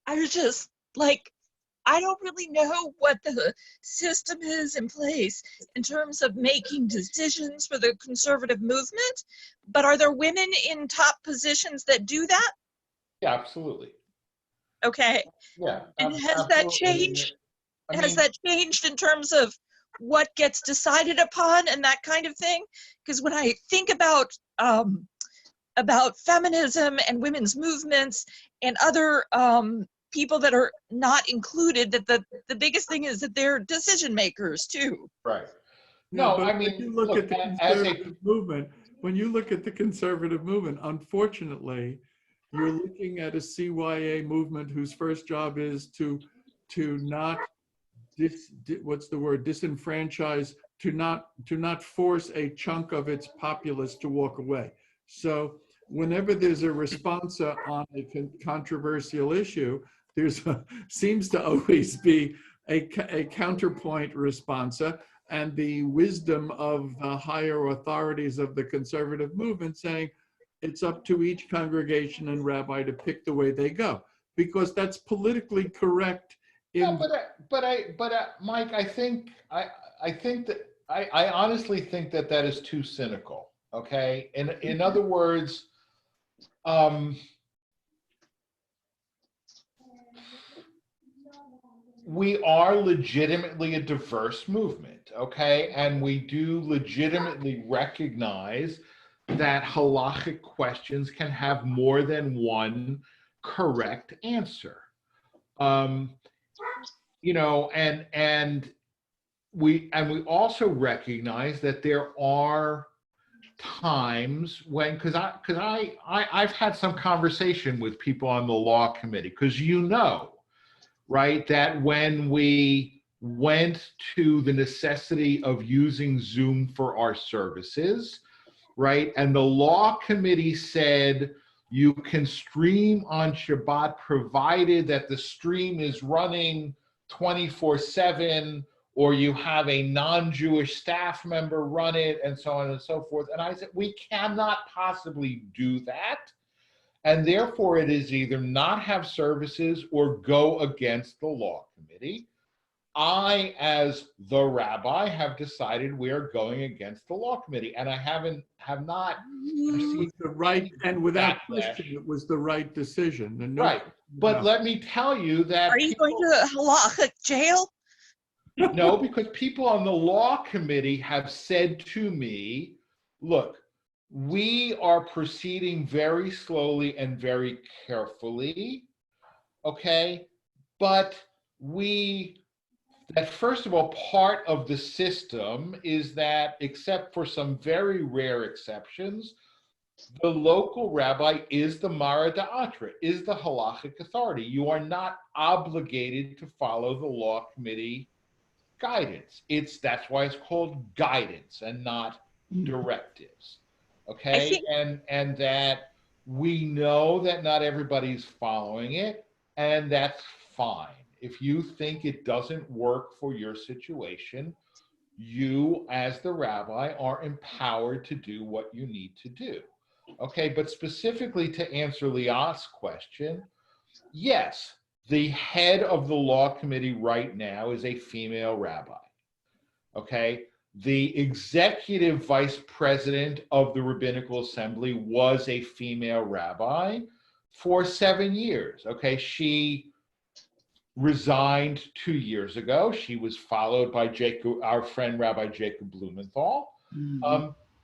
I was just like, I don't really know what the system is in place in terms of making decisions for the conservative movement, but are there women in top positions that do that? Yeah, absolutely. Okay. Yeah. And has that changed? Has that changed in terms of what gets decided upon and that kind of thing? Because when I think about feminism and women's movements and other people that are not included, that the biggest thing is that they're decision makers too. Right. No, I mean, when you look at the conservative movement, when you look at the conservative movement, unfortunately, you're looking at a CYA movement whose first job is to not disenfranchise, to not force a chunk of its populace to walk away. So whenever there's a responsa on a controversial issue, seems to always be a counterpoint responsa, and the wisdom of the higher authorities of the conservative movement saying it's up to each congregation and rabbi to pick the way they go, because that's politically correct. Mike, I think that I honestly think that is too cynical. Okay, in other words, we are legitimately a diverse movement, okay, and we do legitimately recognize that halachic questions can have more than one correct answer. You know, and we also recognize that there are times when, because I've had some conversation with people on the law committee, because right? That when we went to the necessity of using Zoom for our services, right? And the law committee said you can stream on Shabbat provided that the stream is running 24/7, or you have a non-Jewish staff member run it, and so on and so forth. And I said, we cannot possibly do that. And therefore, it is either not have services or go against the law committee. I, as the rabbi, have decided we are going against the law committee, and I have not received The right, and without backlash. question, it was the right decision. And no, Right. But no. let me tell you that Are you going to halachic jail? no, because people on the law committee have said to me, look, we are proceeding very slowly and very carefully, okay? But that first of all, part of the system is that, except for some very rare exceptions, the local rabbi is the Mara Da'atra, is the halachic authority. You are not obligated to follow the law committee guidance. That's why it's called guidance and not directives. Okay, and that we know that not everybody's following it, and that's fine. If you think it doesn't work for your situation, you as the rabbi are empowered to do what you need to do. Okay, but specifically to answer Liat's question, yes, the head of the law committee right now is a female rabbi. Okay, the executive vice president of the Rabbinical Assembly was a female rabbi for 7 years. Okay, she resigned 2 years ago. She was followed by our friend Rabbi Jacob Blumenthal.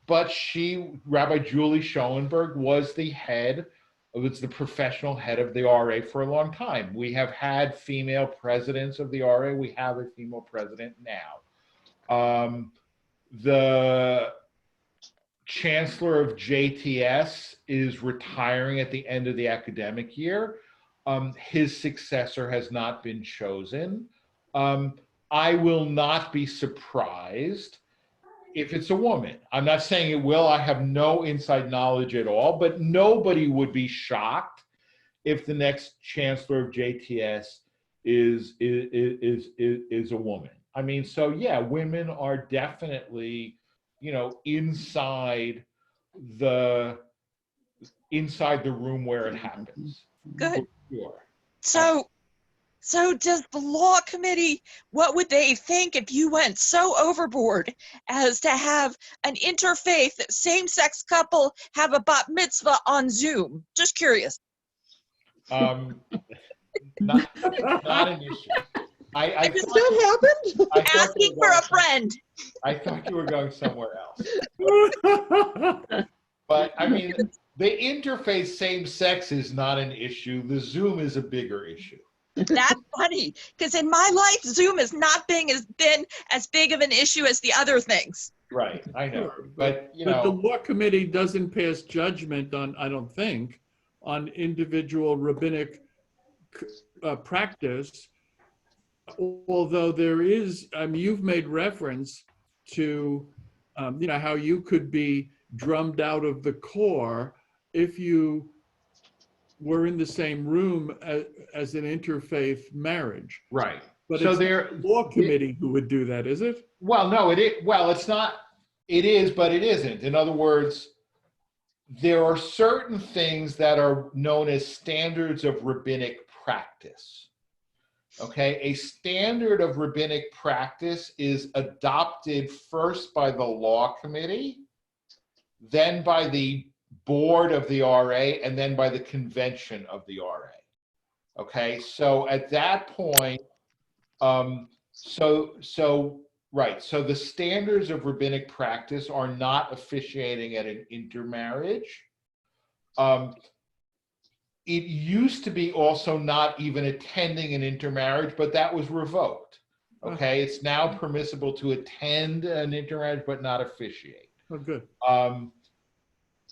But Rabbi Julie Schoenberg, was the professional head of the RA for a long time. We have had female presidents of the RA. We have a female president now. The chancellor of JTS is retiring at the end of the academic year. His successor has not been chosen. I will not be surprised if it's a woman. I'm not saying it will. I have no inside knowledge at all, but nobody would be shocked if the next chancellor of JTS is a woman. I mean, so yeah, women are definitely, inside the room where it happens. Good. Sure. So does the law committee, what would they think if you went so overboard as to have an interfaith same-sex couple have a bat mitzvah on Zoom? Just curious. Not an issue. I Has thought, that happened? I thought Asking for a friend. I thought you were going somewhere else. But I mean, the interface same-sex is not an issue. The Zoom is a bigger issue. That's funny, because in my life, Zoom has not been as big of an issue as the other things. Right, I know. But But the law committee doesn't pass judgment on, I don't think, on individual rabbinic practice. Although there is, I mean, you've made reference to, how you could be drummed out of the core if you were in the same room as an interfaith marriage. right. But So it's there, the law committee who would do that, is it? well, no, it's not. It is, but it isn't. In other words, there are certain things that are known as standards of rabbinic practice. Okay, a standard of rabbinic practice is adopted first by the law committee, then by the board of the RA, and then by the convention of the RA. Okay, so at that point, so the standards of rabbinic practice are not officiating at an intermarriage. It used to be also not even attending an intermarriage, but that was revoked. Okay, it's now permissible to attend an intermarriage but not officiate. Oh, good.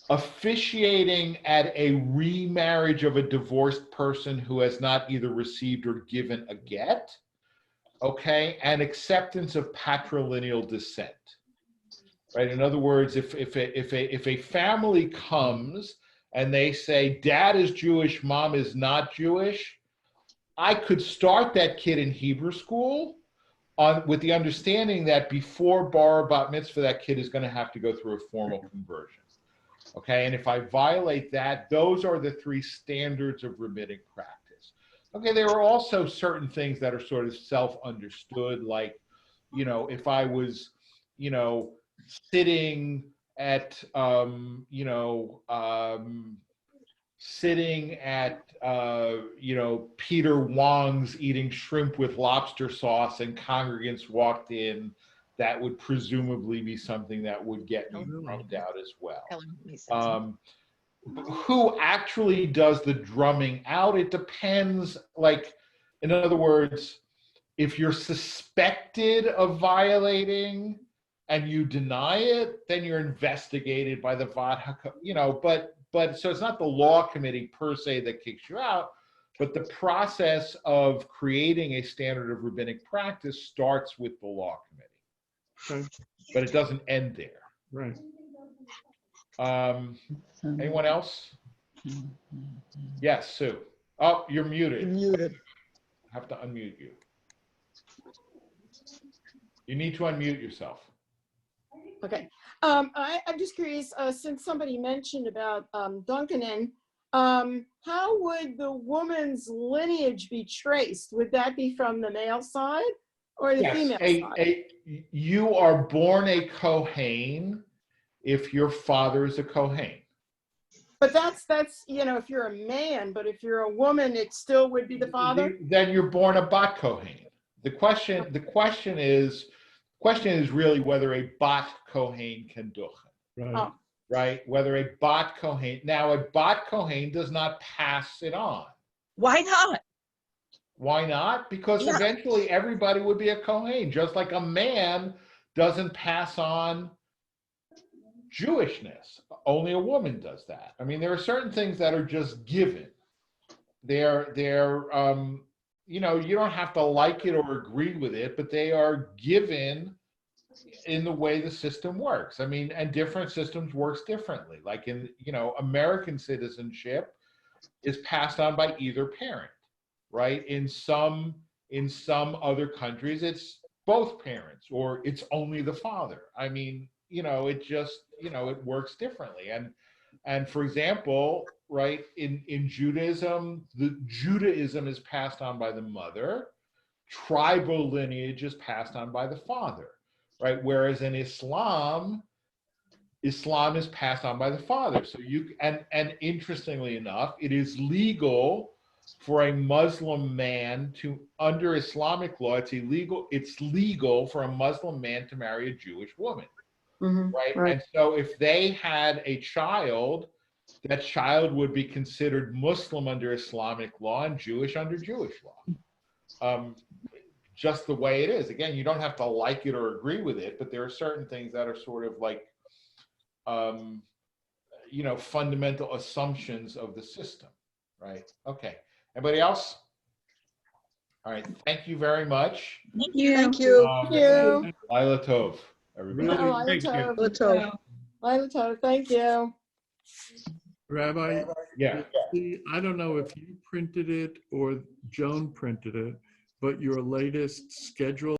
officiating at a remarriage of a divorced person who has not either received or given a get, okay, and acceptance of patrilineal descent, right? In other words, if a family comes and they say dad is Jewish, mom is not Jewish, I could start that kid in Hebrew school with the understanding that before bar or bat mitzvah, that kid is going to have to go through a formal conversion. Okay, and if I violate that, those are the three standards of rabbinic practice. Okay, there are also certain things that are sort of self-understood, like, if I was, sitting at, sitting at, Peter Wong's eating shrimp with lobster sauce and congregants walked in, that would presumably be something that would get me drummed out as well. Who actually does the drumming out? It depends. Like, in other words, if you're suspected of violating and you deny it, then you're investigated by the Vad, but so it's not the law committee per se that kicks you out, but the process of creating a standard of rabbinic practice starts with the law committee. Okay. But it doesn't end there. Right. Anyone else? Yes, Sue. Oh, you're muted. You're muted. I have to unmute you. You need to unmute yourself. Okay. I'm just curious, since somebody mentioned about Duncanen, how would the woman's lineage be traced? Would that be from the male side or the female side? You are born a Kohen if your father is a Kohen. But that's if you're a man, but if you're a woman, it still would be the father? Then you're born a Bat Kohen. The question is really whether a Bat Kohen can duchen. Right. Oh. Right? Whether a Bat Kohen. Now, a Bat Kohen does not pass it on. Why not? Why not? Because eventually everybody would be a Kohen, just like a man doesn't pass on Jewishness. Only a woman does that. I mean, there are certain things that are just given. They're you don't have to like it or agree with it, but they are given in the way the system works. I mean, and different systems works differently. Like in, American citizenship is passed on by either parent, right? In some other countries, it's both parents or it's only the father. I mean, it just, it works differently. And for example, right, in Judaism, Judaism is passed on by the mother, tribal lineage is passed on by the father, right? Whereas in Islam is passed on by the father. So and interestingly enough, it is legal for a Muslim man to, under Islamic law, it's legal for a Muslim man to marry a Jewish woman. Mm-hmm. Right? And so if they had a child, that child would be considered Muslim under Islamic law and Jewish under Jewish law. Just the way it is. Again, you don't have to like it or agree with it, but there are certain things that are sort of like, fundamental assumptions of the system, right? Okay. Anybody else? All right. Thank you very much. Thank you. Thank you. Thank you. Lila Tov, everybody. Really, thank you. Lato. Lila Tov, thank you. Rabbi, Yeah. I don't know if you printed it or Joan printed it, but your latest schedule